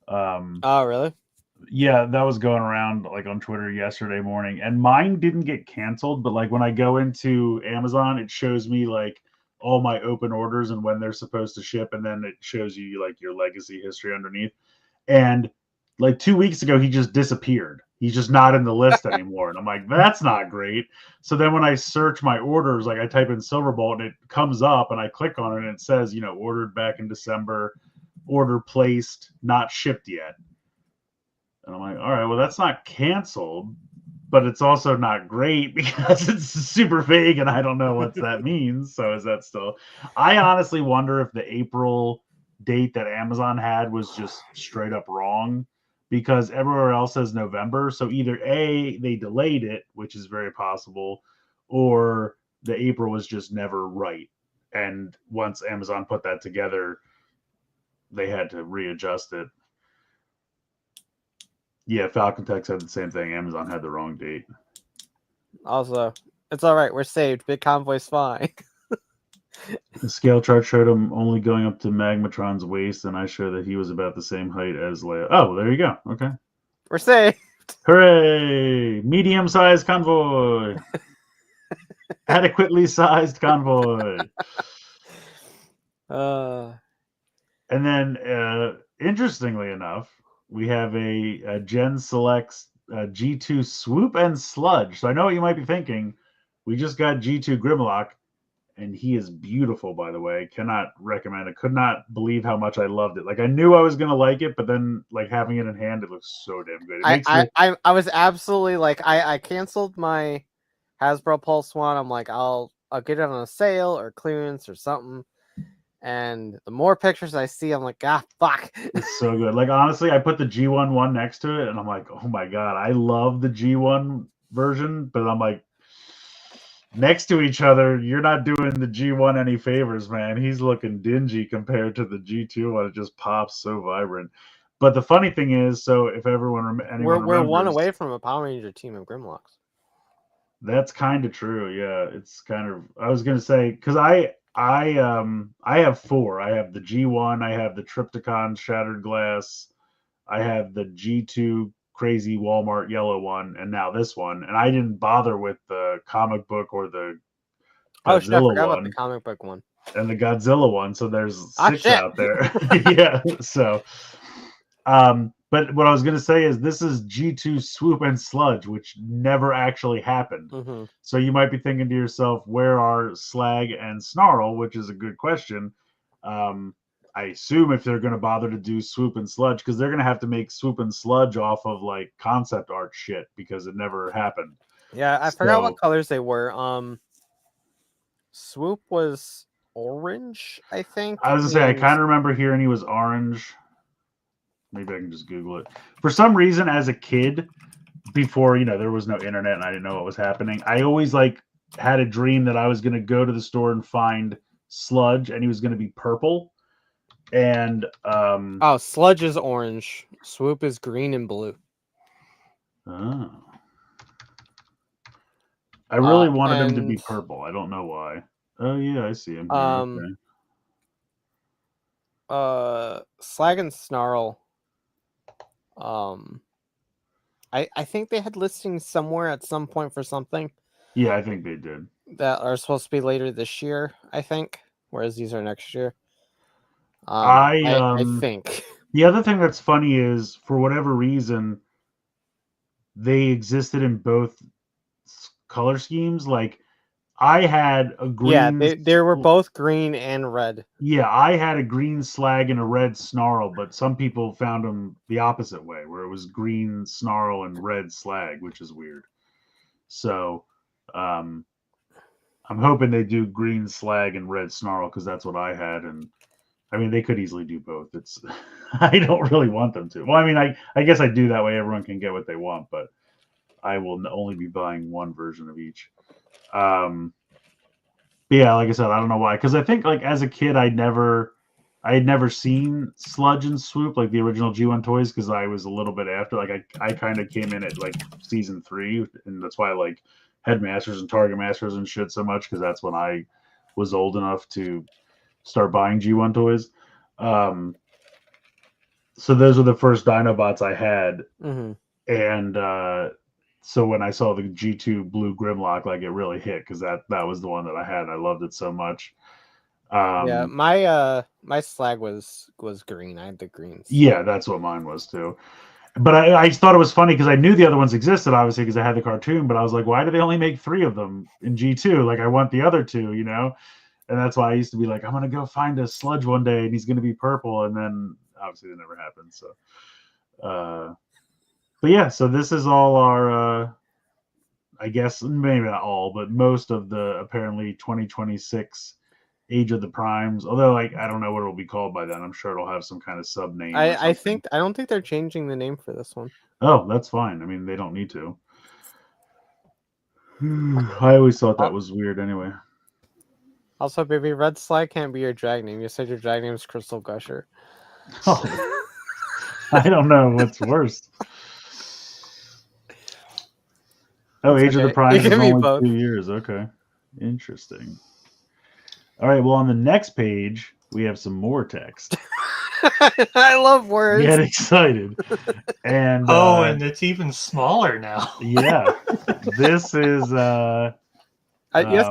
Oh, really? Yeah, that was going around like on Twitter yesterday morning, and mine didn't get canceled, but like when I go into Amazon, it shows me like all my open orders and when they're supposed to ship, and then it shows you like your legacy history underneath. And like 2 weeks ago, he just disappeared. He's just not in the list anymore. And I'm like, that's not great. So then when I search my orders, like I type in Silverbolt and it comes up and I click on it and it says, you know, ordered back in December, order placed, not shipped yet. And I'm like, all right, well, that's not canceled, but it's also not great because it's super vague and I don't know what that means. So is that still? I honestly wonder if the April date that Amazon had was just straight up wrong because everywhere else says November. So either A, they delayed it, which is very possible, or the April was just never right. And once Amazon put that together, they had to readjust it. Yeah, Falcon Tech said the same thing. Amazon had the wrong date. Also, it's all right. We're saved. Big Convoy's fine. The scale chart showed him only going up to Magmatron's waist, and I showed that he was about the same height as Leia. Oh, there you go. Okay. We're saved. Hooray! Medium-sized convoy. Adequately sized convoy. Uh, And then, interestingly enough, we have a Gen Selects G2 Swoop and Sludge. So I know what you might be thinking. We just got G2 Grimlock, and he is beautiful, by the way. Cannot recommend it. Could not believe how much I loved it. Like, I knew I was going to like it, but then, like, having it in hand, it looks so damn good. It makes I was absolutely like, I canceled my Hasbro Pulse one. I'm like, I'll get it on a sale or clearance or something. And the more pictures I see, I'm like, fuck. It's so good. Like, honestly, I put the G1 one next to it, and I'm like, oh my God, I love the G1 version, but I'm like, next to each other, you're not doing the G1 any favors, man. He's looking dingy compared to the G2 one. It just pops so vibrant. But the funny thing is, so if anyone We're remembers, one away from a Power Ranger team of Grimlocks. That's kind of true. Yeah, it's kind of. I was gonna say because I have 4. I have the G1, I have the Triptychon Shattered Glass, I have the G2 Crazy Walmart Yellow one, and now this one. And I didn't bother with the comic book or the Oh shit! I Godzilla forgot about one the comic book one. and the Godzilla one. So there's 6 shit. out there. Yeah. So, But what I was going to say is this is G2 Swoop and Sludge, which never actually happened. Mm-hmm. So you might be thinking to yourself, where are Slag and Snarl? Which is a good question. I assume if they're going to bother to do Swoop and Sludge, because they're going to have to make Swoop and Sludge off of like concept art shit because it never happened. Yeah, I forgot what colors they were. Swoop was orange, I think. I was going to say, I kind of remember hearing he was orange. Maybe I can just Google it. For some reason, as a kid, before, there was no internet and I didn't know what was happening, I always like had a dream that I was going to go to the store and find Sludge and he was going to be purple. And Sludge is orange. Swoop is green and blue. Oh. I really wanted him to be purple. I don't know why. Oh yeah, I see him. Okay. Slag and Snarl. I think they had listings somewhere at some point for something. Yeah, I think they did. That are supposed to be later this year, I think. Whereas these are next year. I think. The other thing that's funny is, for whatever reason, they existed in both color schemes. Like, I had a green. Yeah, they were both green and red. Yeah, I had a green Slag and a red Snarl, but some people found them the opposite way, where it was green Snarl and red Slag, which is weird. So, I'm hoping they do green Slag and red Snarl because that's what I had, and I mean they could easily do both. It's I don't really want them to. Well, I mean I guess I do that way everyone can get what they want, but I will only be buying one version of each. But yeah, like I said, I don't know why. Because I think like as a kid, I had never seen Sludge and Swoop, like the original G1 toys, because I was a little bit after. Like I kind of came in at like season 3, and that's why I like Headmasters and Target Masters and shit so much, because that's when I was old enough to start buying G1 toys. So those were the first Dinobots I had, and so when I saw the G2 Blue Grimlock, like it really hit because that was the one that I had. And I loved it so much. Yeah, my Slag was green. I had the greens. Yeah, that's what mine was too. But I thought it was funny because I knew the other ones existed, obviously, because I had the cartoon. But I was like, why do they only make 3 of them in G2? Like, I want the other 2, And that's why I used to be like, I'm gonna go find a Sludge one day, and he's gonna be purple. And then obviously that never happened. So, but yeah, so this is all our, I guess maybe not all, but most of the apparently 2026 Age of the Primes. Although, like, I don't know what it'll be called by then. I'm sure it'll have some kind of sub name. I don't think they're changing the name for this one. Oh, that's fine. I mean, they don't need to. I always thought that was weird anyway. Also, baby, Red Slag can't be your drag name. You said your drag name is Crystal Gusher. Oh. I don't know what's worse. Oh, Age of the Primes is only 2 years. Okay. Interesting. All right. Well, on the next page, we have some more text. I love words. Get excited. And and it's even smaller now. Yeah. This is yes,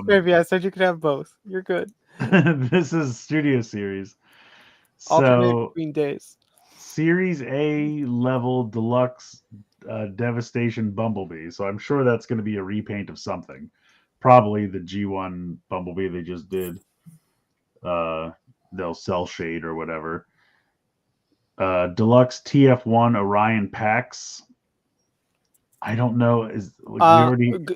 baby. I said you could have both. You're good. This is Studio Series. Alternate between days. Series A level deluxe Devastation Bumblebee. So I'm sure that's going to be a repaint of something. Probably the G1 Bumblebee they just did. They'll sell shade or whatever. Deluxe TF1 Orion packs. I don't know.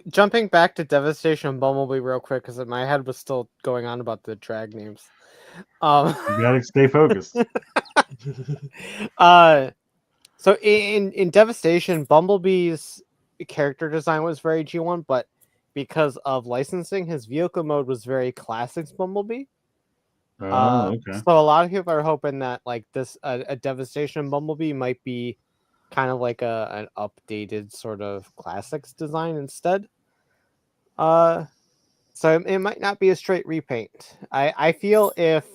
Jumping back to Devastation Bumblebee real quick because my head was still going on about the drag names. You gotta stay focused. So in Devastation, Bumblebee's character design was very G1, but because of licensing, his vehicle mode was very Classics Bumblebee. Okay. So a lot of people are hoping that like this a Devastation Bumblebee might be kind of like an updated sort of Classics design instead. So it might not be a straight repaint. I feel if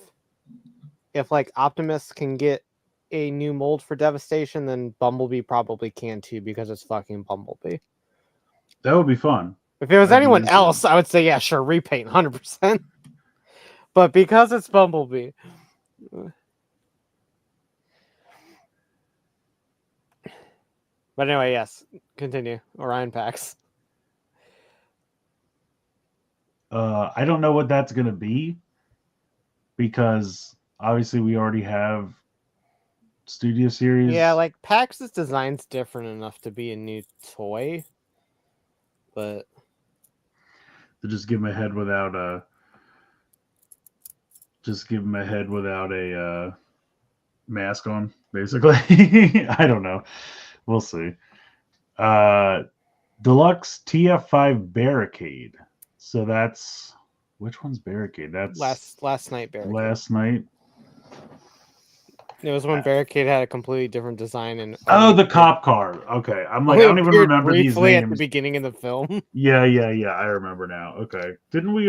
like Optimus can get a new mold for Devastation, then Bumblebee probably can too because it's fucking Bumblebee. That would be fun. If it was anyone else, I would say yeah, sure, repaint 100%. But because it's Bumblebee. But anyway, yes. Continue. Orion Pax. I don't know what that's going to be because obviously we already have Studio Series. Yeah, like Pax's design's different enough to be a new toy, but to just give him a head without a mask on, basically. I don't know. We'll see. Deluxe TF5 Barricade. So that's which one's Barricade? That's last night Barricade. last night. It was when Barricade had a completely different design and the cop car. Okay, I'm like, I don't even remember these briefly names. at the beginning of the film. Yeah. I remember now. Okay, didn't we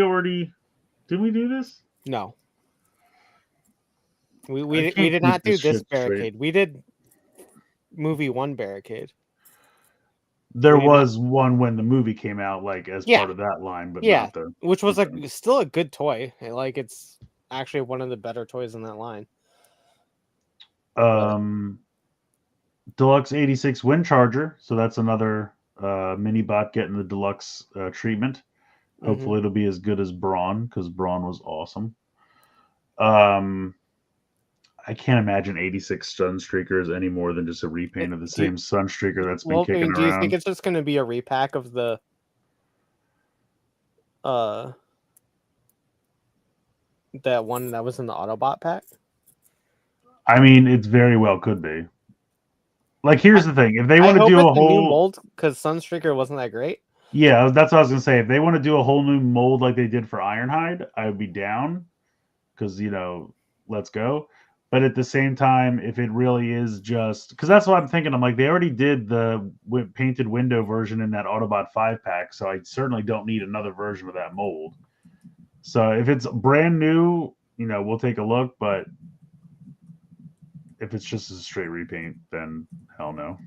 do this? No, we did not do this Barricade. We did movie 1 Barricade. There was one when the movie came out, like as Yeah. part of that line, but Yeah, not the. which was still a good toy. Like it's actually one of the better toys in that line. Deluxe 86 Wind Charger. So that's another mini bot getting the deluxe treatment. Hopefully it'll be as good as Brawn because Brawn was awesome. I can't imagine 86 Sunstreakers any more than just a repaint of the same Sunstreaker that's been kicking around. Do you think it's just going to be a repack of the that one that was in the Autobot pack? I mean, it very well could be. Like, here's the thing: if they want to do a whole new mold, because Sunstreaker wasn't that great. Yeah, that's what I was gonna say. If they want to do a whole new mold like they did for Ironhide, I would be down because let's go. But at the same time, if it really is just because that's what I'm thinking, I'm like they already did the painted window version in that Autobot 5-pack, so I certainly don't need another version of that mold. So if it's brand new, we'll take a look. But if it's just a straight repaint, then hell no.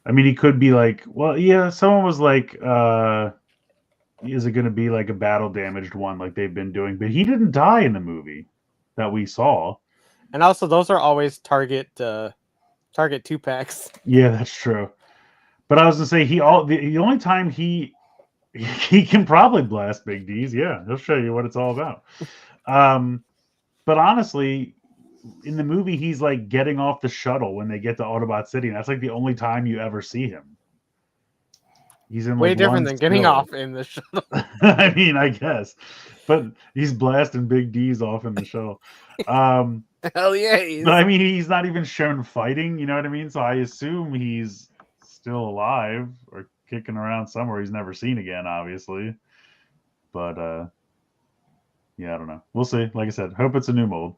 I mean, he could be like, well, yeah, someone was like, is it going to be like a battle damaged one like they've been doing? But he didn't die in the movie that we saw. And also, those are always Target 2-packs. Yeah, that's true. But I was going to say, the only time he can probably blast Big D's. Yeah, he'll show you what it's all about. But honestly, in the movie, he's like getting off the shuttle when they get to Autobot City, and that's like the only time you ever see him. He's in way different than getting off in the shuttle. I mean, I guess, but he's blasting Big D's off in the shuttle. Hell yeah! But I mean, he's not even shown fighting. You know what I mean? So I assume he's still alive or kicking around somewhere he's never seen again, obviously. But yeah, I don't know. We'll see. Like I said, hope it's a new mold.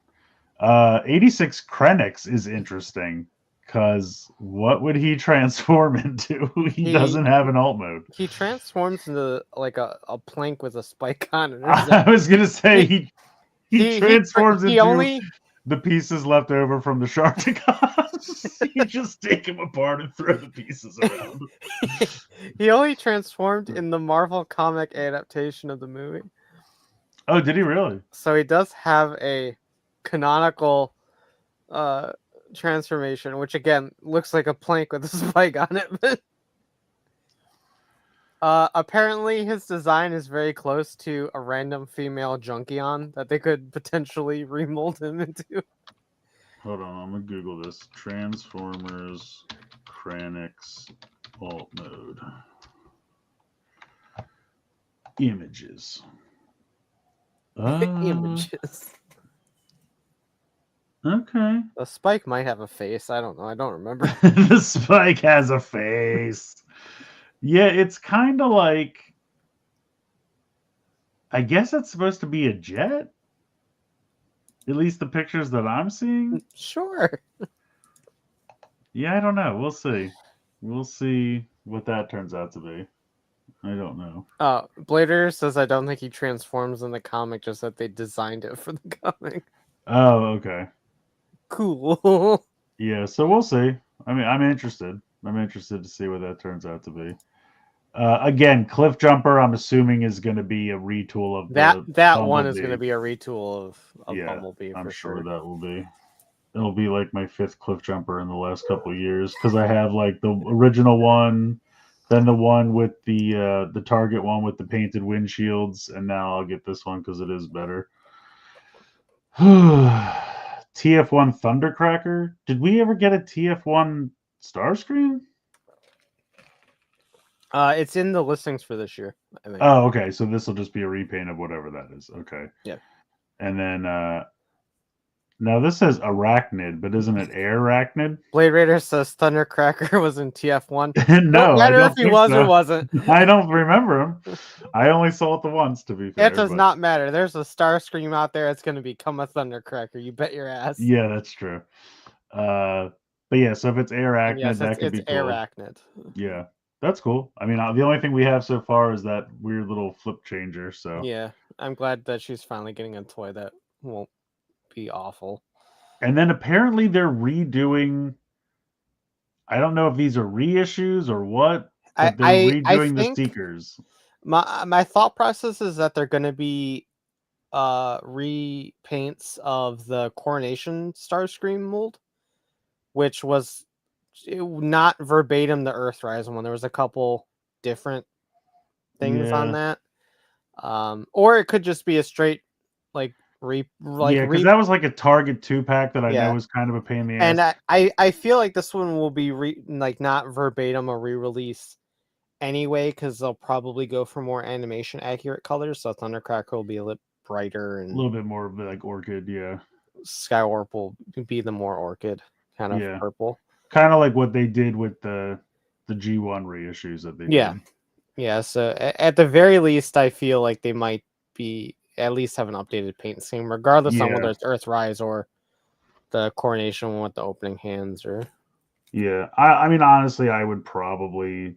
86 Krennic is interesting because what would he transform into? He doesn't have an alt mode. He transforms into like a plank with a spike on it. I was gonna say he transforms into the pieces left over from the Sharkticons. You just take him apart and throw the pieces around. He only transformed in the Marvel comic adaptation of the movie. Oh, did he really? So he does have a canonical transformation, which again looks like a plank with a spike on it. Apparently his design is very close to a random female Junkion that they could potentially remold him into. Hold on, I'm gonna Google this. Transformers Krennic's alt mode. Images. Images. Okay. The Spike might have a face. I don't know. I don't remember. The Spike has a face. Yeah, it's kind of like... I guess it's supposed to be a jet? At least the pictures that I'm seeing? Sure. Yeah, I don't know. We'll see. We'll see what that turns out to be. I don't know. Blader says I don't think he transforms in the comic, just that they designed it for the comic. Oh, okay. Cool. Yeah, so we'll see. I mean, I'm interested. I'm interested to see what that turns out to be. Again, Cliff Jumper, I'm assuming is going to be a retool of that Bumblebee. one is going to be a retool of yeah, Bumblebee. I'm for sure that will be. It'll be like my 5th cliff jumper in the last couple of years because I have like the original one, then the one with the Target one with the painted windshields, and now I'll get this one because it is better. TF1 Thundercracker. Did we ever get a TF1 Starscream? It's in the listings for this year, I think. Oh, okay. So this will just be a repaint of whatever that is. Okay. Yeah. And then now this says Arachnid, but isn't it Arachnid? Blade Raider says Thundercracker was in TF1. No, Don't I matter don't if he think was so. or wasn't. I don't remember him. I only saw it the once, to be fair. It does but- not matter. There's a Starscream out there. It's going to become a Thundercracker. You bet your ass. Yeah, that's true. But yeah, so if it's Arachnid, And yes, that could it's be cool. Arachnid. Yeah, that's cool. I mean, the only thing we have so far is that weird little flip changer. So Yeah, I'm glad that she's finally getting a toy that won't be awful. And then apparently they're redoing. I don't know if these are reissues or what, but they're redoing the think stickers. My thought process is that they're going to be repaints of the Coronation Starscream mold, which was not verbatim the Earthrise one. There was a couple different things on that, or it could just be a straight because that was like a Target 2-pack that I know was kind of a pain in the ass. And I feel like this one will be not verbatim a re-release anyway, because they'll probably go for more animation accurate colors. So Thundercracker will be a little brighter and a little bit more like orchid, yeah. Skywarp will be the more orchid kind of purple, kind of like what they did with the G1 reissues that they did. Yeah. So at the very least, I feel like they might be at least have an updated paint scheme, regardless on whether it's Earthrise or the Coronation one with the opening hands. Or I mean, honestly, I would probably.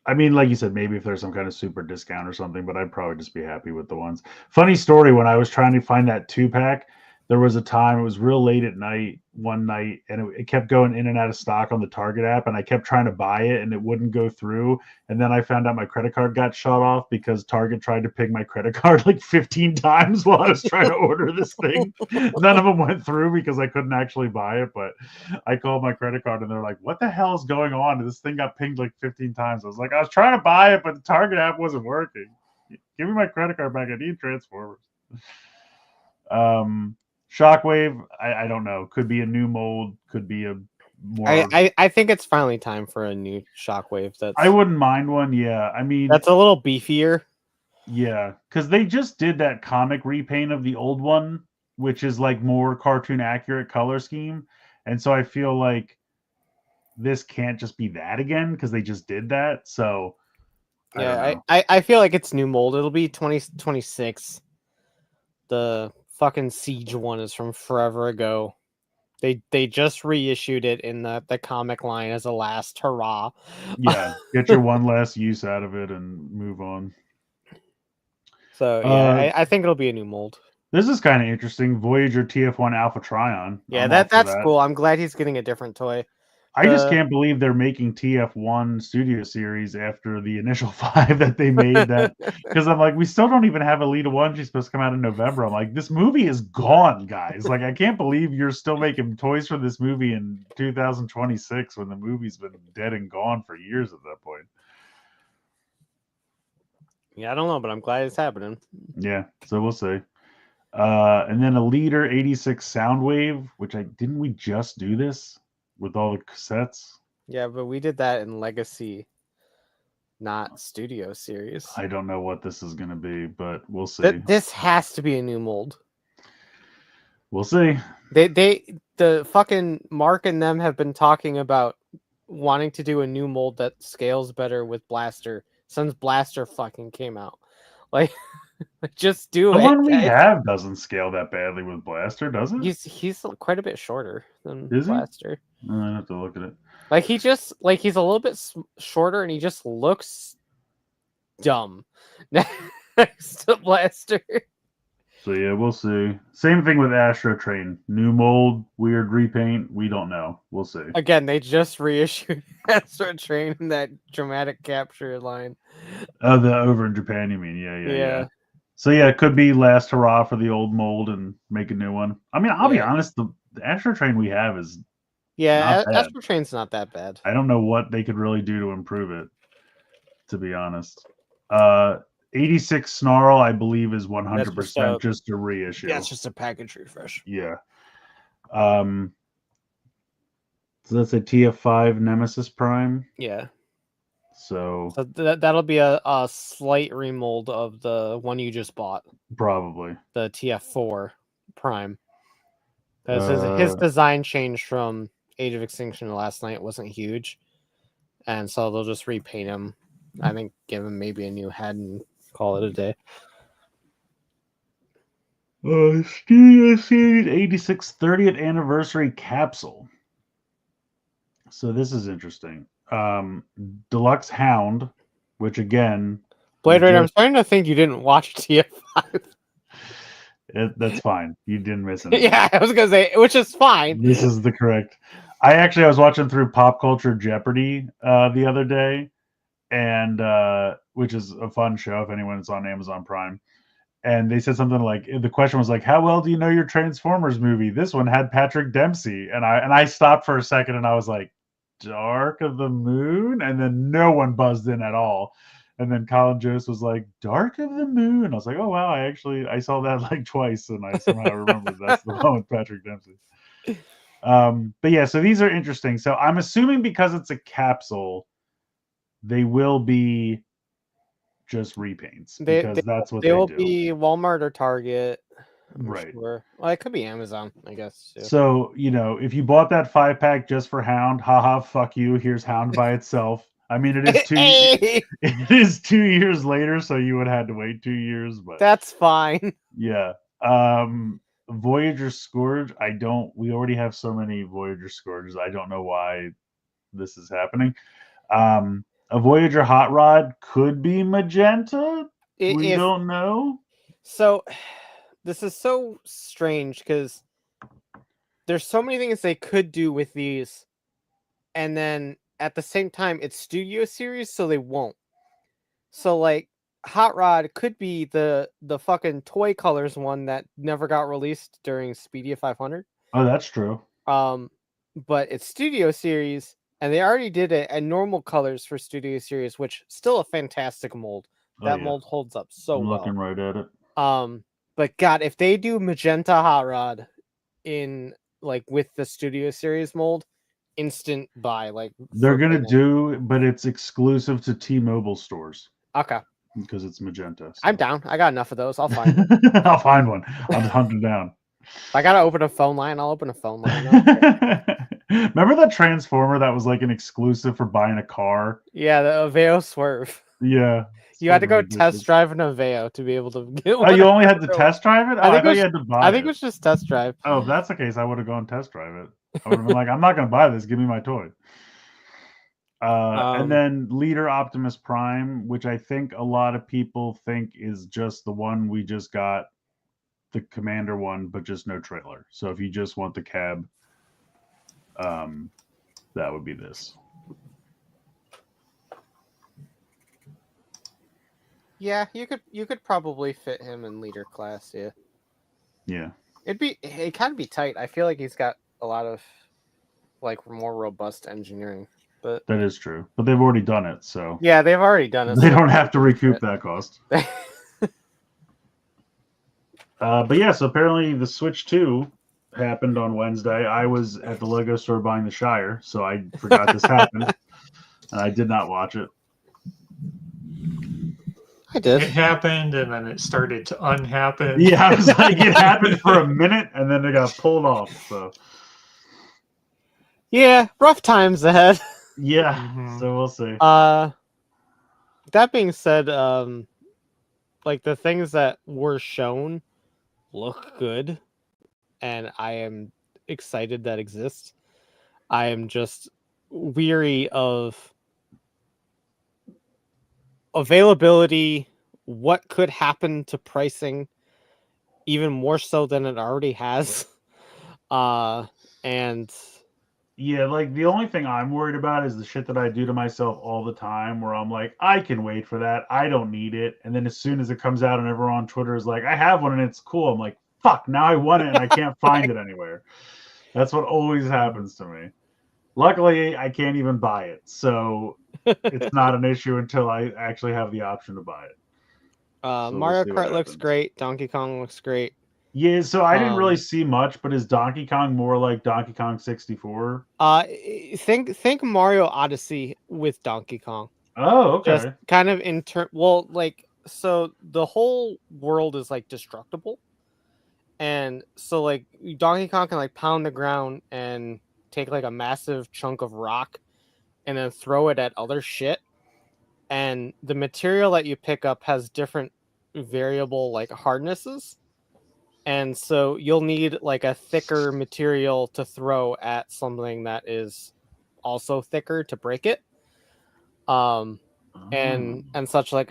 I mean, like you said, maybe if there's some kind of super discount or something, but I'd probably just be happy with the ones. Funny story, when I was trying to find that 2-pack, there was a time, it was real late at night, one night, and it kept going in and out of stock on the Target app, and I kept trying to buy it, and it wouldn't go through. And then I found out my credit card got shut off because Target tried to ping my credit card like 15 times while I was trying to order this thing. None of them went through because I couldn't actually buy it, but I called my credit card, and they're like, what the hell is going on? And this thing got pinged like 15 times. I was like, I was trying to buy it, but the Target app wasn't working. Give me my credit card back. I need Transformers. Shockwave, I don't know. Could be a new mold. Could be a more. I think it's finally time for a new Shockwave. I wouldn't mind one. Yeah, I mean that's a little beefier. Yeah, because they just did that comic repaint of the old one, which is like more cartoon accurate color scheme, and so I feel like this can't just be that again because they just did that. So I feel like it's new mold. It'll be 2026. The fucking Siege one is from forever ago. They just reissued it in the comic line as a last hurrah. Yeah, get your one last use out of it and move on. So yeah, I think it'll be a new mold. This is kind of interesting. Voyager TF1 Alpha Trion. Yeah, that's cool. I'm glad he's getting a different toy. I just can't believe they're making TF1 Studio Series after the initial 5 that they made. That because I'm like, we still don't even have Elita 1. She's supposed to come out in November. I'm like, this movie is gone, guys. Like, I can't believe you're still making toys for this movie in 2026 when the movie's been dead and gone for years at that point. Yeah, I don't know, but I'm glad it's happening. Yeah, so we'll see. And then a Leader 86 Soundwave, which didn't we just do this with all the cassettes? Yeah, but we did that in Legacy, not Studio Series. I don't know what this is going to be, but we'll see. This has to be a new mold. We'll see. The fucking Mark and them have been talking about wanting to do a new mold that scales better with Blaster since Blaster fucking came out. Like, just do it. The one we have doesn't scale that badly with Blaster, does it? He's quite a bit shorter than Is he? Blaster. I have to look at it. Like, he's a little bit shorter, and he just looks dumb next to Blaster. So yeah, we'll see. Same thing with Astro Train. New mold, weird repaint. We don't know. We'll see. Again, they just reissued Astro Train in that dramatic capture line. Oh, the over in Japan, you mean? Yeah. So yeah, it could be last hurrah for the old mold and make a new one. I mean, I'll be Yeah. honest, the Astro Train we have is Yeah, not bad. Astro Train's not that bad. I don't know what they could really do to improve it, to be honest. 86 Snarl, I believe, is 100% just a reissue. Yeah, it's just a package refresh. Yeah. So that's a TF5 Nemesis Prime. Yeah. So that'll be a slight remold of the one you just bought, probably the TF4 Prime. Because his design changed from Age of Extinction to Last Night wasn't huge. And so they'll just repaint him. I think give him maybe a new head and call it a day. Studio Series 86 30th Anniversary Capsule. So this is interesting. Deluxe Hound, which again... Blade Runner, I'm starting to think you didn't watch TF5. That's fine. You didn't miss anything. Yeah, I was going to say, which is fine. This is the correct... I was watching through Pop Culture Jeopardy the other day, and which is a fun show if anyone's on Amazon Prime. And they said something like, the question was like, how well do you know your Transformers movie? This one had Patrick Dempsey. And I stopped for a second and I was like, Dark of the Moon? And then no one buzzed in at all. And then Colin Jost was like, Dark of the Moon. I was like, oh wow, I saw that like twice and I somehow remembered that's the one with Patrick Dempsey. But yeah, so these are interesting. So I'm assuming because it's a capsule, they will be just repaints because that's what they will do. Be Walmart or Target. I'm right. Sure. Well, it could be Amazon, I guess. Too. So, if you bought that 5-pack just for Hound, haha, fuck you. Here's Hound by itself. I mean, it is it is 2 years later, so you would have had to wait 2 years, but that's fine. Yeah. Voyager Scourge, we already have so many Voyager Scourges. I don't know why this is happening. A Voyager Hot Rod could be magenta. We don't know. So, this is so strange because there's so many things they could do with these, and then at the same time, it's Studio Series, so they won't. So, like, Hot Rod could be the fucking Toy Colors one that never got released during Speedia 500. Oh, that's true. But it's Studio Series. And they already did it at normal colors for Studio Series, which still a fantastic mold. That mold holds up so well. I'm looking right at it. But God, if they do magenta Hot Rod in with the Studio Series mold, instant buy. They're gonna do, but it's exclusive to T-Mobile stores. Okay. Because it's magenta. So. I'm down. I got enough of those. I'll find one. I'll find one. I'll hunt them down. If I gotta open a phone line, I'll open a phone line. Remember that Transformer that was like an exclusive for buying a car? Yeah, the Aveo Swerve. Yeah. You had to go test drive an Aveo to be able to get one. Oh, you only had to test drive it? I thought you had to buy it. I think it was just test drive. Oh, if that's the case, I would have gone test drive it. I would have been like, I'm not going to buy this. Give me my toy. And then Leader Optimus Prime, which I think a lot of people think is just the one we just got, the Commander one, but just no trailer. So if you just want the cab, that would be this. Yeah, you could probably fit him in leader class. Yeah. Yeah. It kind of be tight. I feel like he's got a lot of more robust engineering. But that is true. But they've already done it, so yeah, they've already done it. They don't have to recoup that cost. But yeah, so apparently the Switch 2 happened on Wednesday. I was at the Lego store buying the Shire, so I forgot this happened, and I did not watch it. I did. It happened, and then it started to unhappen. Yeah, I was like, it happened for a minute, and then it got pulled off. So yeah, rough times ahead. Yeah, so we'll see. That being said, the things that were shown look good, and I am excited that exists. I am just weary of availability, what could happen to pricing, even more so than it already has. And Yeah, like the only thing I'm worried about is the shit that I do to myself all the time where I'm like, I can wait for that. I don't need it. And then as soon as it comes out and everyone on Twitter is like, I have one and it's cool. I'm like, fuck, now I want it and I can't find it anywhere. That's what always happens to me. Luckily, I can't even buy it. So it's not an issue until I actually have the option to buy it. So we'll Mario see what Kart looks happens. great. Donkey Kong looks great. Yeah, so I didn't really Um, see much, but is Donkey Kong more like Donkey Kong 64? Think Mario Odyssey with Donkey Kong. Oh, Just okay. kind of well, like, so the whole world is like destructible, and so like Donkey Kong can like pound the ground and take like a massive chunk of rock and then throw it at other shit, and the material that you pick up has different variable like hardnesses, and so you'll need like a thicker material to throw at something that is also thicker to break it. And such, like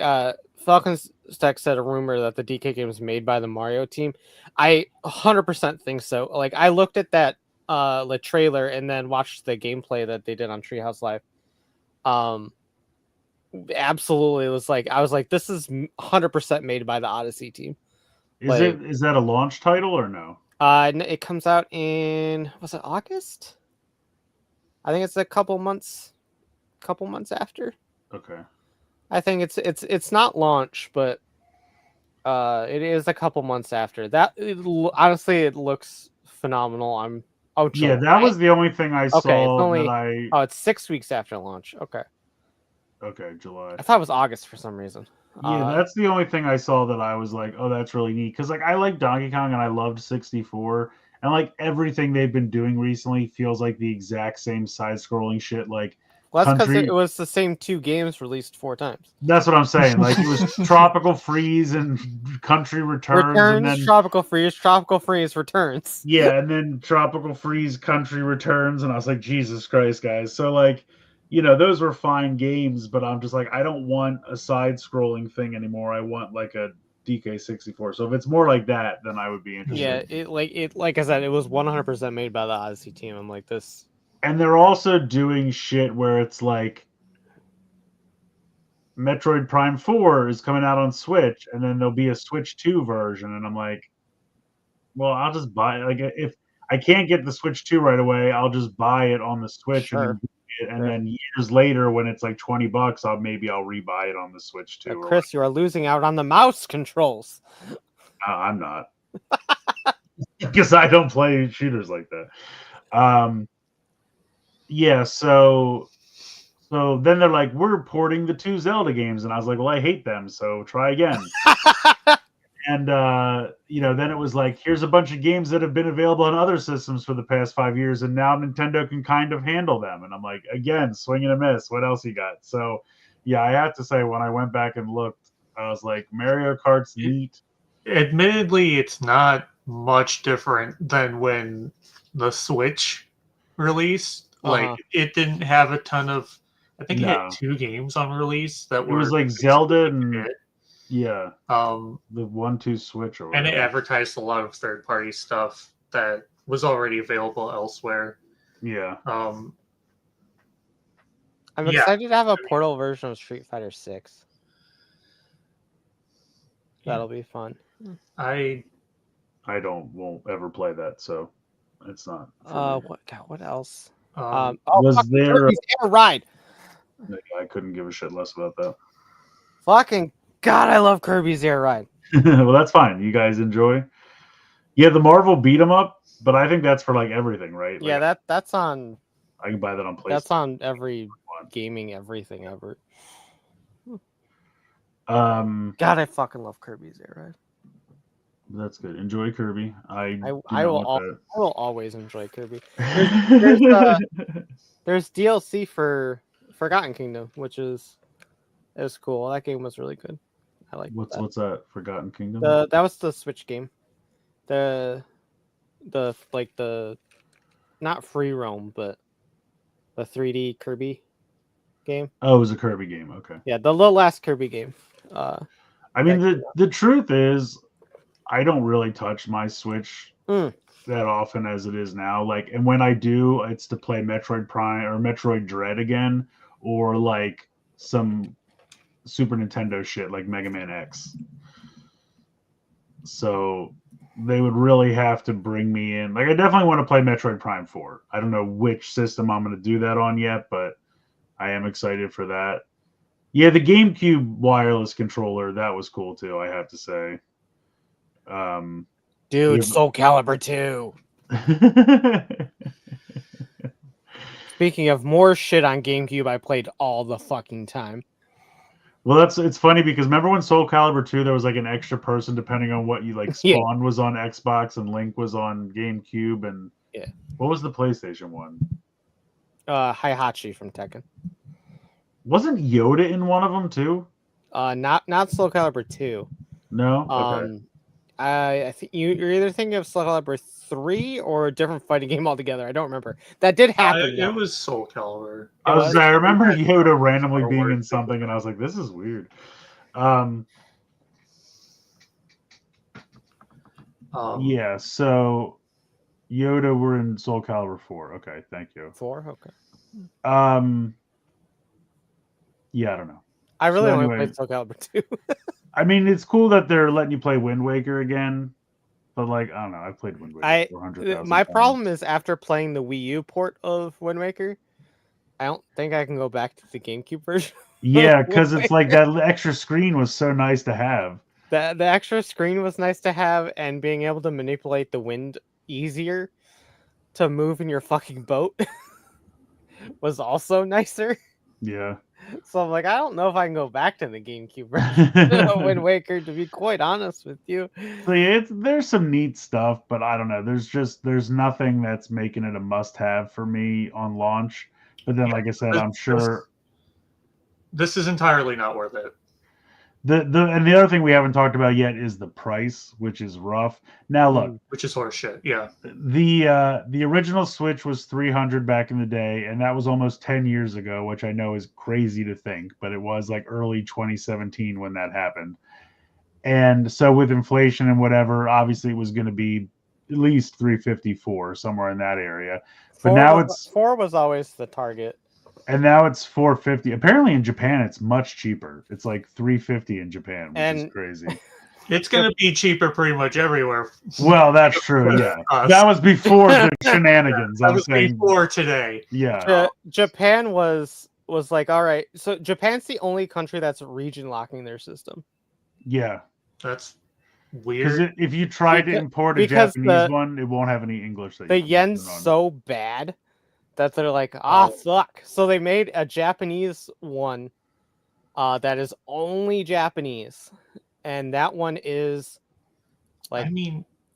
Falcon's Tech said a rumor that the DK game is made by the Mario team. I 100% think so. Like, I looked at that the trailer and then watched the gameplay that they did on Treehouse Live. Absolutely, it was like, I was like, this is 100% made by the Odyssey team. Is that a launch title or no? It comes out in, was it August? I think it's a couple months after. Okay. I think it's not launch, but it is a couple months after that. Honestly, it looks phenomenal. Yeah, that was the only thing I Okay, it's saw only that it's 6 weeks after launch. Okay, July. I thought it was August for some reason. Yeah, that's the only thing I saw that I was like, oh, that's really neat. Because like I like Donkey Kong and I loved 64, and like everything they've been doing recently feels like the exact same side-scrolling shit. Like well, that's because Country. it was the same 2 games released 4 times. That's what I'm saying. Like it was Tropical Freeze and Country Returns, and then Tropical Freeze returns. yeah, and then Tropical Freeze Country Returns, and I was like, Jesus Christ, guys. So like, those were fine games, but I'm just like, I don't want a side-scrolling thing anymore. I want like a DK64. So if it's more like that, then I would be interested. Yeah, like I said, it was 100% made by the Odyssey team. I'm like this. And they're also doing shit where it's like Metroid Prime 4 is coming out on Switch, and then there'll be a Switch 2 version, and I'm like, well, I'll just buy it. Like if I can't get the Switch 2 right away, I'll just buy it on the Switch Sure. and then years later when it's like $20, I'll rebuy it on the Switch 2. Chris, you are losing out on the mouse controls. No, I'm not. Because I don't play shooters like that. Yeah, so then they're like, we're porting the 2 Zelda games, and I was like, well, I hate them, so try again. And then it was like, here's a bunch of games that have been available on other systems for the past 5 years, and now Nintendo can kind of handle them. And I'm like, again, swing and a miss. What else you got? So, yeah, I have to say, when I went back and looked, I was like, Mario Kart's neat. Admittedly, it's not much different than when the Switch released. Like, it didn't have a ton of. I think it had 2 games on release that were. It was like Zelda and. Yeah. The 1-2 Switch or whatever. And it advertised a lot of third-party stuff that was already available elsewhere. Yeah. I'm excited to have a portal version of Street Fighter 6. That'll be fun. I won't ever play that, so it's not. What else? Was there Kirby's Air Ride? I couldn't give a shit less about that. Fucking God, I love Kirby's Air Ride. Well, that's fine. You guys enjoy. Yeah, the Marvel beat 'em up, but I think that's for like everything, right? Like, yeah, that's on. I can buy that on PlayStation. That's on every gaming everything ever. God, I fucking love Kirby's Air Ride. That's good. Enjoy Kirby. I will always enjoy Kirby. There's DLC for Forgotten Kingdom, which is cool. That game was really good. I like. What's that? Forgotten Kingdom? That was the Switch game. The not free roam, but the 3D Kirby game. Oh, it was a Kirby game. Okay. Yeah, the last Kirby game. I mean, the truth is, I don't really touch my Switch that often as it is now. Like, and when I do, it's to play Metroid Prime or Metroid Dread again, or like some Super Nintendo shit like Mega Man X. So they would really have to bring me in. Like, I definitely want to play Metroid Prime 4. I don't know which system I'm going to do that on yet, but I am excited for that. Yeah, the GameCube wireless controller, that was cool too, I have to say. Dude, Soul Calibur 2. Speaking of more shit on GameCube, I played all the fucking time. Well, it's funny because remember when Soul Calibur 2, there was like an extra person depending on what you like. Spawn was on Xbox and Link was on GameCube, and what was the PlayStation one? Heihachi from Tekken. Wasn't Yoda in one of them too? Not Soul Calibur 2. No. Okay. I think you're either thinking of Soul Calibur 3 or a different fighting game altogether. I don't remember. That did happen. It was Soul Calibur. I remember Yoda randomly being in something, and I was like, "This is weird." Yeah. So Yoda were in Soul Calibur 4. Okay, thank you. 4. Okay. Yeah, I don't know. I really want to play Soul Calibur 2. I mean, it's cool that they're letting you play Wind Waker again, but like, I don't know. I've played Wind Waker 400,000 My times. problem is after playing the Wii U port of Wind Waker, I don't think I can go back to the GameCube version. Yeah, because it's like that extra screen was so nice to have. The extra screen was nice to have, and being able to manipulate the wind easier to move in your fucking boat was also nicer. Yeah. So I'm like, I don't know if I can go back to the GameCube version of Wind Waker, to be quite honest with you. So yeah, there's some neat stuff, but I don't know. There's nothing that's making it a must-have for me on launch. But then, like I said, I'm sure this is entirely not worth it. And the other thing we haven't talked about yet is the price, which is rough. Now look, which is horseshit. Yeah. The original Switch was $300 back in the day, and that was almost 10 years ago, which I know is crazy to think, but it was like early 2017 when that happened. And so with inflation and whatever, obviously it was going to be at least $354, somewhere in that area. But now 4 was always the target. And now it's $450. Apparently in Japan it's much cheaper. It's like $350 in Japan, which is crazy. It's going to be cheaper pretty much everywhere. Well, that's true. Yeah, that was before the shenanigans. That was before today. Yeah, Japan was like, all right. So Japan's the only country that's region locking their system. Yeah, that's weird. If you try to import a Japanese one, it won't have any English. The yen's so bad that they're like, fuck. So they made a Japanese one that is only Japanese. And that one is like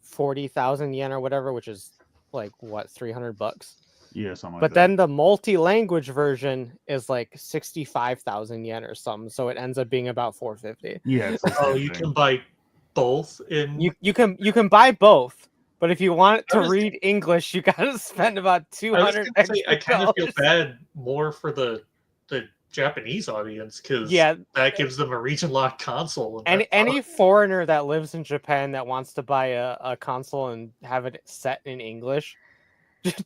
40,000 yen or whatever, which is like what, $300? Yeah, something like that. But then the multi-language version is like 65,000 yen or something. So it ends up being about 450. Yeah. You can buy both in you can buy both. But if you want it to read English, you gotta spend about $200. I kind of feel bad more for the Japanese audience because that gives them a region-locked console. And any foreigner that lives in Japan that wants to buy a console and have it set in English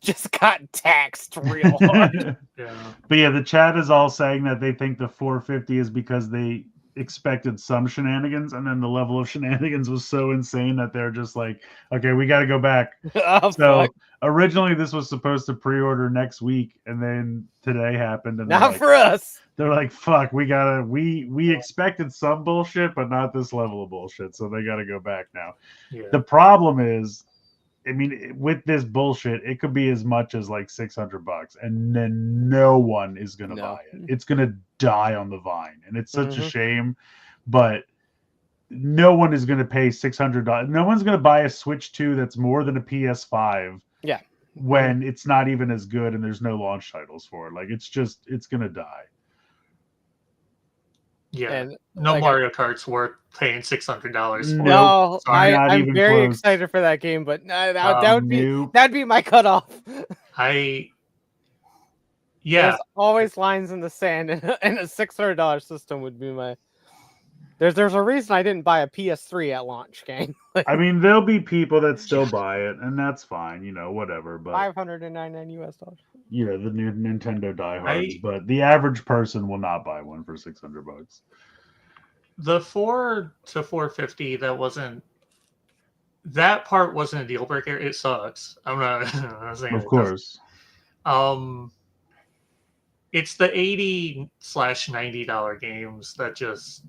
just got taxed real hard. But yeah, the chat is all saying that they think the 450 is because they expected some shenanigans, and then the level of shenanigans was so insane that they're just like, okay, we got to go back. Originally this was supposed to pre-order next week, and then today happened, and not for us. They're like, fuck, we expected some bullshit, but not this level of bullshit, so they got to go back now. The problem is, I mean, with this bullshit, it could be as much as like $600, and then no one is gonna buy it. It's gonna die on the vine, and it's such a shame. But no one is gonna pay $600. No one's gonna buy a Switch 2 that's more than a PS5. Yeah, when it's not even as good, and there's no launch titles for it. Like, it's gonna die. Yeah, and Mario Kart's worth paying $600 for. No, I'm very excited for that game, but that'd be my cutoff. There's always lines in the sand, and a $600 system would be my. There's a reason I didn't buy a PS3 at launch, gang. I mean, there'll be people that still buy it, and that's fine, whatever. But $599 US. the new Nintendo diehards, but the average person will not buy one for $600. The 4 to 450, that part wasn't a deal breaker. It sucks. I'm not saying of course. It's the $80/$90 games that just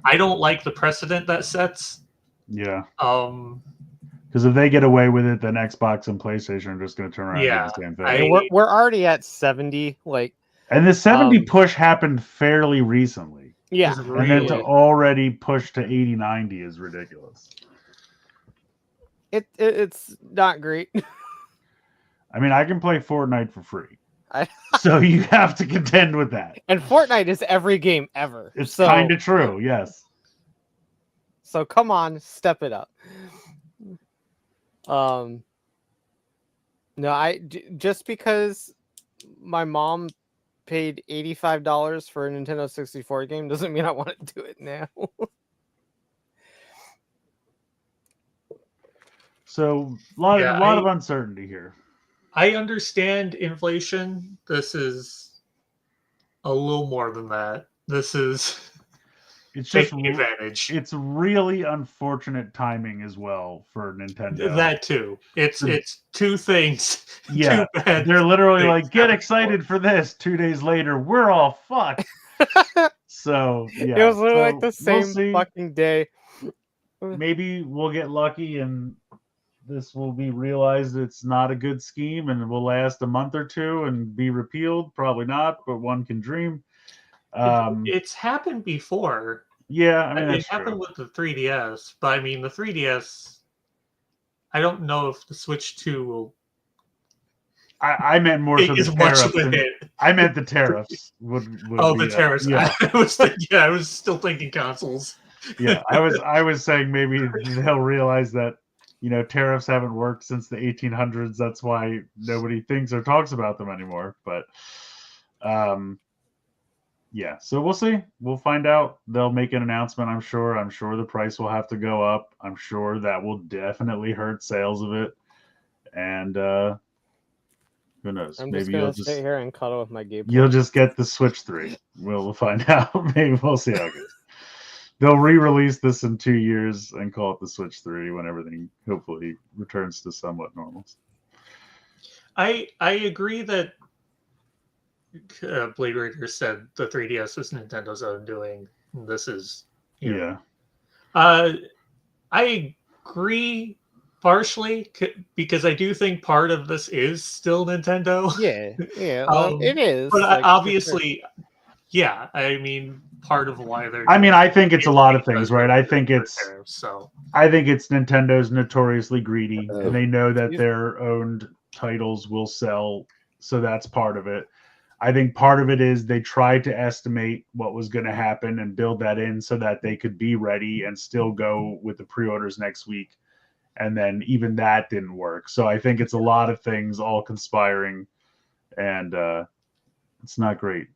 I don't like the precedent that sets. Because if they get away with it, then Xbox and PlayStation are just going to turn around and do the same thing. We're already at 70, and the 70 push happened fairly recently. Yeah, and then to already push to 80-90 is ridiculous. It's not great. I mean, I can play Fortnite for free. So you have to contend with that. And Fortnite is every game ever. It's kind of true, yes. So come on, step it up. No, just because my mom paid $85 for a Nintendo 64 game doesn't mean I want to do it now. So a lot of uncertainty here. I understand inflation. This is a little more than that. This is taking advantage. It's really unfortunate timing as well for Nintendo. That too. It's two things. Yeah, two bad they're literally like, get excited for this. 2 days later, we're all fucked. So yeah, it was literally like the same fucking day. Maybe we'll get lucky and this will be realized it's not a good scheme and it will last a month or two and be repealed. Probably not, but one can dream. It's happened before. Yeah, I mean, it happened with the 3DS, but I mean, the 3DS, I don't know if the Switch 2 will. I meant more so the tariffs. I meant the tariffs. The tariffs. Yeah. I was still thinking consoles. Yeah, I was saying maybe they'll realize that tariffs haven't worked since the 1800s. That's why nobody thinks or talks about them anymore. But yeah, so we'll see. We'll find out. They'll make an announcement, I'm sure. I'm sure the price will have to go up. I'm sure that will definitely hurt sales of it. And who knows? I'm just going to sit here and cuddle with my game. You'll just get the Switch 3. We'll find out. Maybe we'll see how it goes. They'll re-release this in 2 years and call it the Switch 3 when everything hopefully returns to somewhat normal. I agree that Blade Runner said the 3DS was Nintendo's own doing. This is I agree partially because I do think part of this is still Nintendo. Yeah, it is. But obviously, yeah, I mean, part of why they're. I mean, I think it's a lot of things, right? I think it's so. I think it's Nintendo's notoriously greedy, and they know that their owned titles will sell, so that's part of it. I think part of it is they tried to estimate what was going to happen and build that in so that they could be ready and still go with the pre-orders next week. And then even that didn't work. So I think it's a lot of things all conspiring, and it's not great.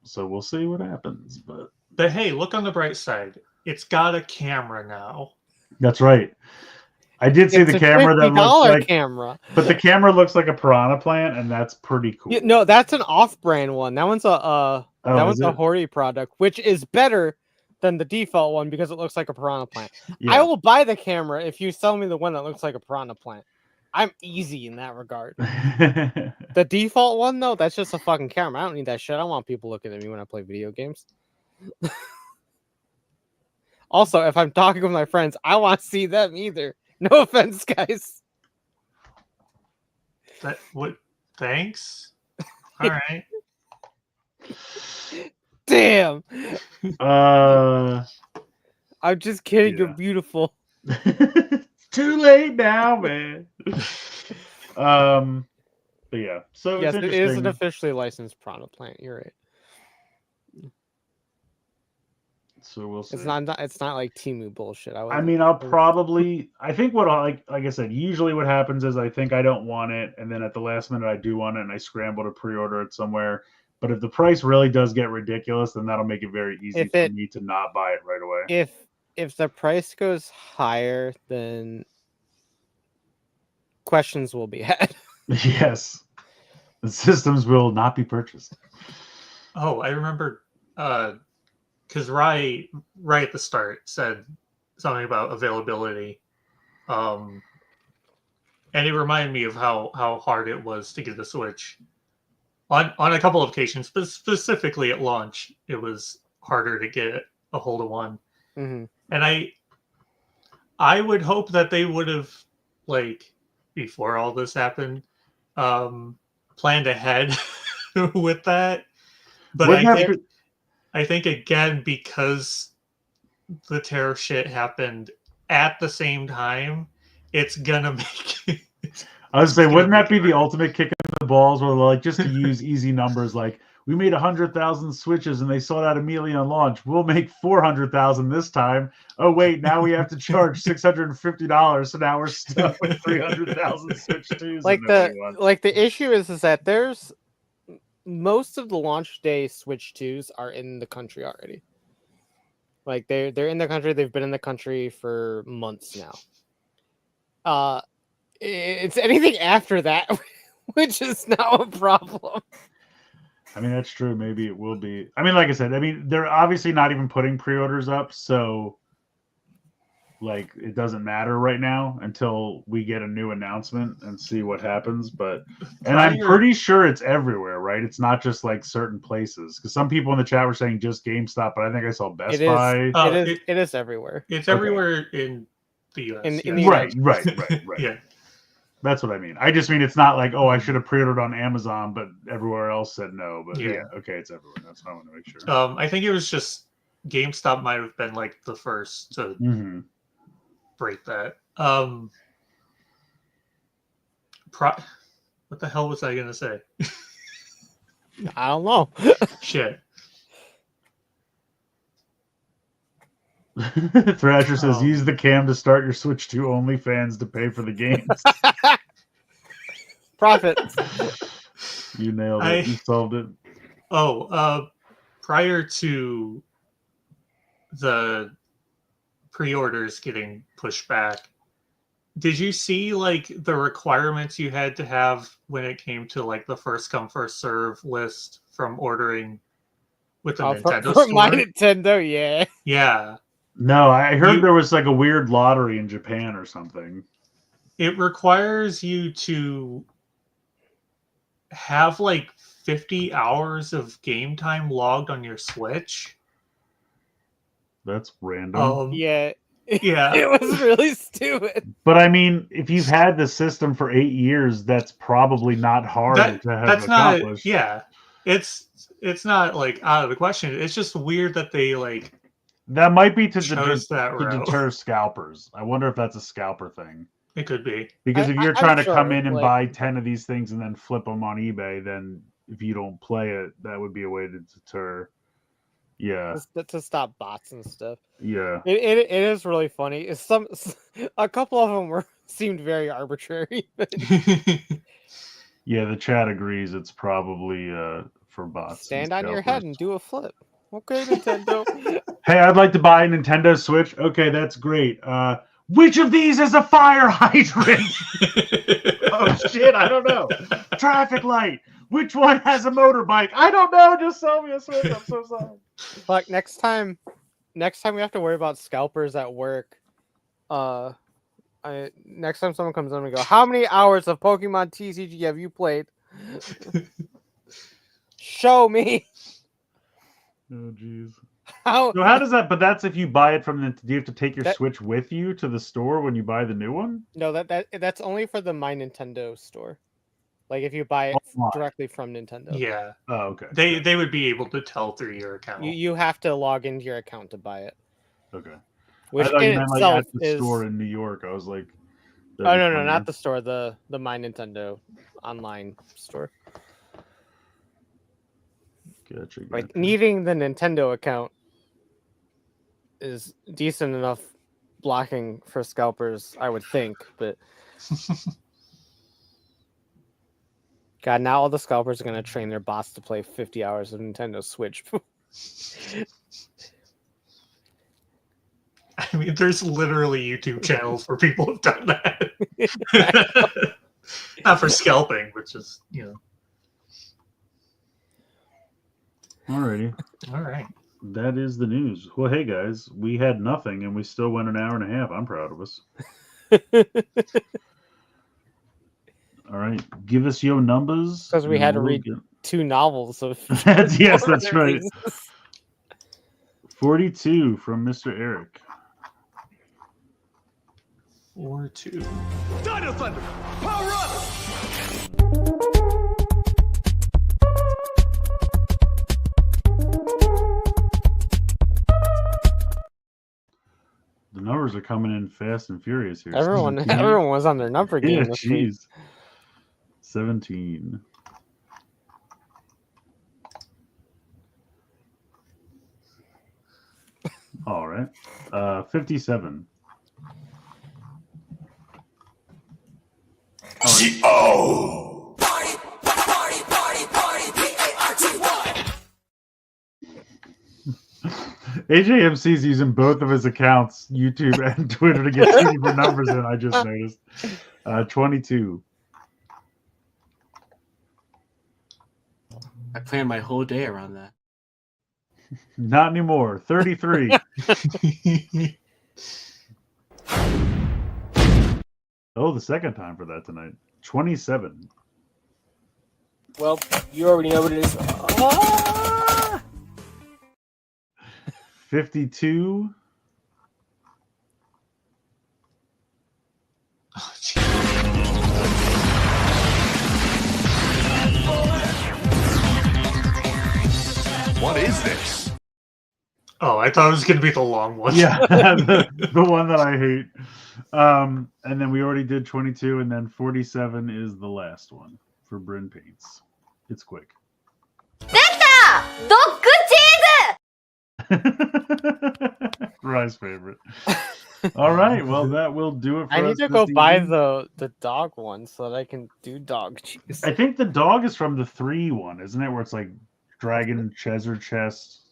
So we'll see what happens. But hey, look on the bright side. It's got a camera now. That's right. I did see the camera that looks like camera, but the camera looks like a piranha plant, and that's pretty cool. No, that's an off-brand one. That one's a Hori product, which is better than the default one because it looks like a piranha plant. Yeah. I will buy the camera if you sell me the one that looks like a piranha plant. I'm easy in that regard. The default one, though, that's just a fucking camera. I don't need that shit. I don't want people looking at me when I play video games. Also, if I'm talking with my friends, I want to see them either. No offense, guys. Thanks. All right. Damn. I'm just kidding. Yeah. You're beautiful. Too late now, man. But yeah. So yes, it is an officially licensed piranha plant. You're right. So we'll see. It's not like Temu bullshit. I mean, I'll probably. I think what like I said, usually what happens is I think I don't want it, and then at the last minute I do want it, and I scramble to pre-order it somewhere. But if the price really does get ridiculous, then that'll make it very easy for me to not buy it right away. If the price goes higher, then questions will be had. Yes. The systems will not be purchased. Oh, I remember because right at the start said something about availability. And it reminded me of how hard it was to get the Switch. On a couple of occasions, but specifically at launch, it was harder to get a hold of one. Mm-hmm. And I would hope that they would have, like, before all this happened, planned ahead with that. But I think again, because the tariff shit happened at the same time, it's gonna make it. I was saying, wouldn't that be the ultimate kick in the balls? Where like, just to use easy numbers, like we made 100,000 Switches and they sold out immediately on launch. We'll make 400,000 this time. Oh wait, now we have to charge $650, so now we're stuck with 300,000 Switch 2s. Like the issue is that there's most of the launch day Switch 2s are in the country already. Like they're in the country. They've been in the country for months now. It's anything after that, which is now a problem. I mean, that's true. Maybe it will be. I mean, like I said, they're obviously not even putting pre-orders up, so like it doesn't matter right now until we get a new announcement and see what happens. But I'm pretty sure it's everywhere, right? It's not just like certain places, because some people in the chat were saying just GameStop, but I think I saw Best Buy. It is everywhere. It's everywhere in the US. In the right. Yeah. That's what I mean. I just mean it's not like, oh, I should have pre-ordered on Amazon, but everywhere else said no. But yeah okay, it's everywhere. That's what I want to make sure. I think it was just GameStop might have been like the first to break that. What the hell was I gonna say? I don't know. Shit. Thrasher says, use the cam to start your Switch to OnlyFans to pay for the games. Profit. You nailed it. You solved it. Prior to the pre-orders getting pushed back, did you see like the requirements you had to have when it came to like the first come first serve list from ordering with the Nintendo store? My Nintendo, yeah. No, I heard there was like a weird lottery in Japan or something. It requires you to have like 50 hours of game time logged on your Switch. That's random. Yeah. It was really stupid. But I mean, if you've had the system for 8 years, that's probably not hard to have accomplished. It's not like out of the question. It's just weird that they like. That might be to deter scalpers. I wonder if that's a scalper thing. It could be. Because if you're trying to come in and buy 10 of these things and then flip them on eBay, then if you don't play it, that would be a way to deter. Yeah. To stop bots and stuff. Yeah. It is really funny. A couple of them seemed very arbitrary. Yeah, the chat agrees. It's probably for bots. Stand on your head and do a flip. Okay, Nintendo. Hey, I'd like to buy a Nintendo Switch. Okay, that's great. Which of these is a fire hydrant? Oh shit, I don't know. Traffic light. Which one has a motorbike? I don't know. Just sell me a Switch. I'm so sorry. Like next time we have to worry about scalpers at work. Next time someone comes in and go, how many hours of Pokemon TCG have you played? Show me. Oh jeez. How does that? But that's if you buy it from the. Do you have to take your Switch with you to the store when you buy the new one? No, that's only for the My Nintendo store. Like if you buy it directly from Nintendo. Yeah. Oh, okay. They would be able to tell through your account. You have to log into your account to buy it. Okay. Which I thought you meant itself like at the store in New York. I was like, oh no, not the store. The My Nintendo online store. Gotcha. Like needing the Nintendo account is decent enough blocking for scalpers, I would think, but God, now all the scalpers are gonna train their bots to play 50 hours of Nintendo Switch. I mean, there's literally YouTube channels where people have done that. Not for scalping, but just, Alrighty. All right. That is the news. Well, hey guys, we had nothing and we still went an hour and a half. I'm proud of us. All right, give us your numbers. Because we had to read 2 novels of. Yes, that's right. 42 from Mr. Eric. 4-2. Dino Thunder, power up! The numbers are coming in fast and furious here. Everyone was on their number game this week. Jeez. 17. All right. 57. Oh! AJMC's using both of his accounts, YouTube and Twitter, to get 2 different numbers in. I just noticed. 22. I planned my whole day around that. Not anymore. 33. Oh, the second time for that tonight. 27. Well, you already know what it is. 52. Oh, geez. What is this? Oh, I thought it was going to be the long one. Yeah, the one that I hate. And then we already did 22, and then 47 is the last one for Bryn Paints. It's quick. Rye's favorite. All right, well, that will do it for us. I need to go buy the dog one so that I can do dog cheese. I think the dog is from the 3 one, isn't it? Where it's like Dragon, Chesser Chest.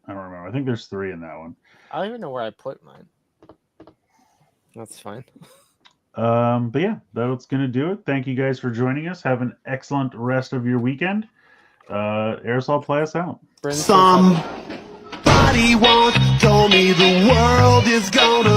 I don't remember. I think there's 3 in that one. I don't even know where I put mine. That's fine. But yeah, that's going to do it. Thank you guys for joining us. Have an excellent rest of your weekend. Aresol, play us out. Somebody once told me the world is gonna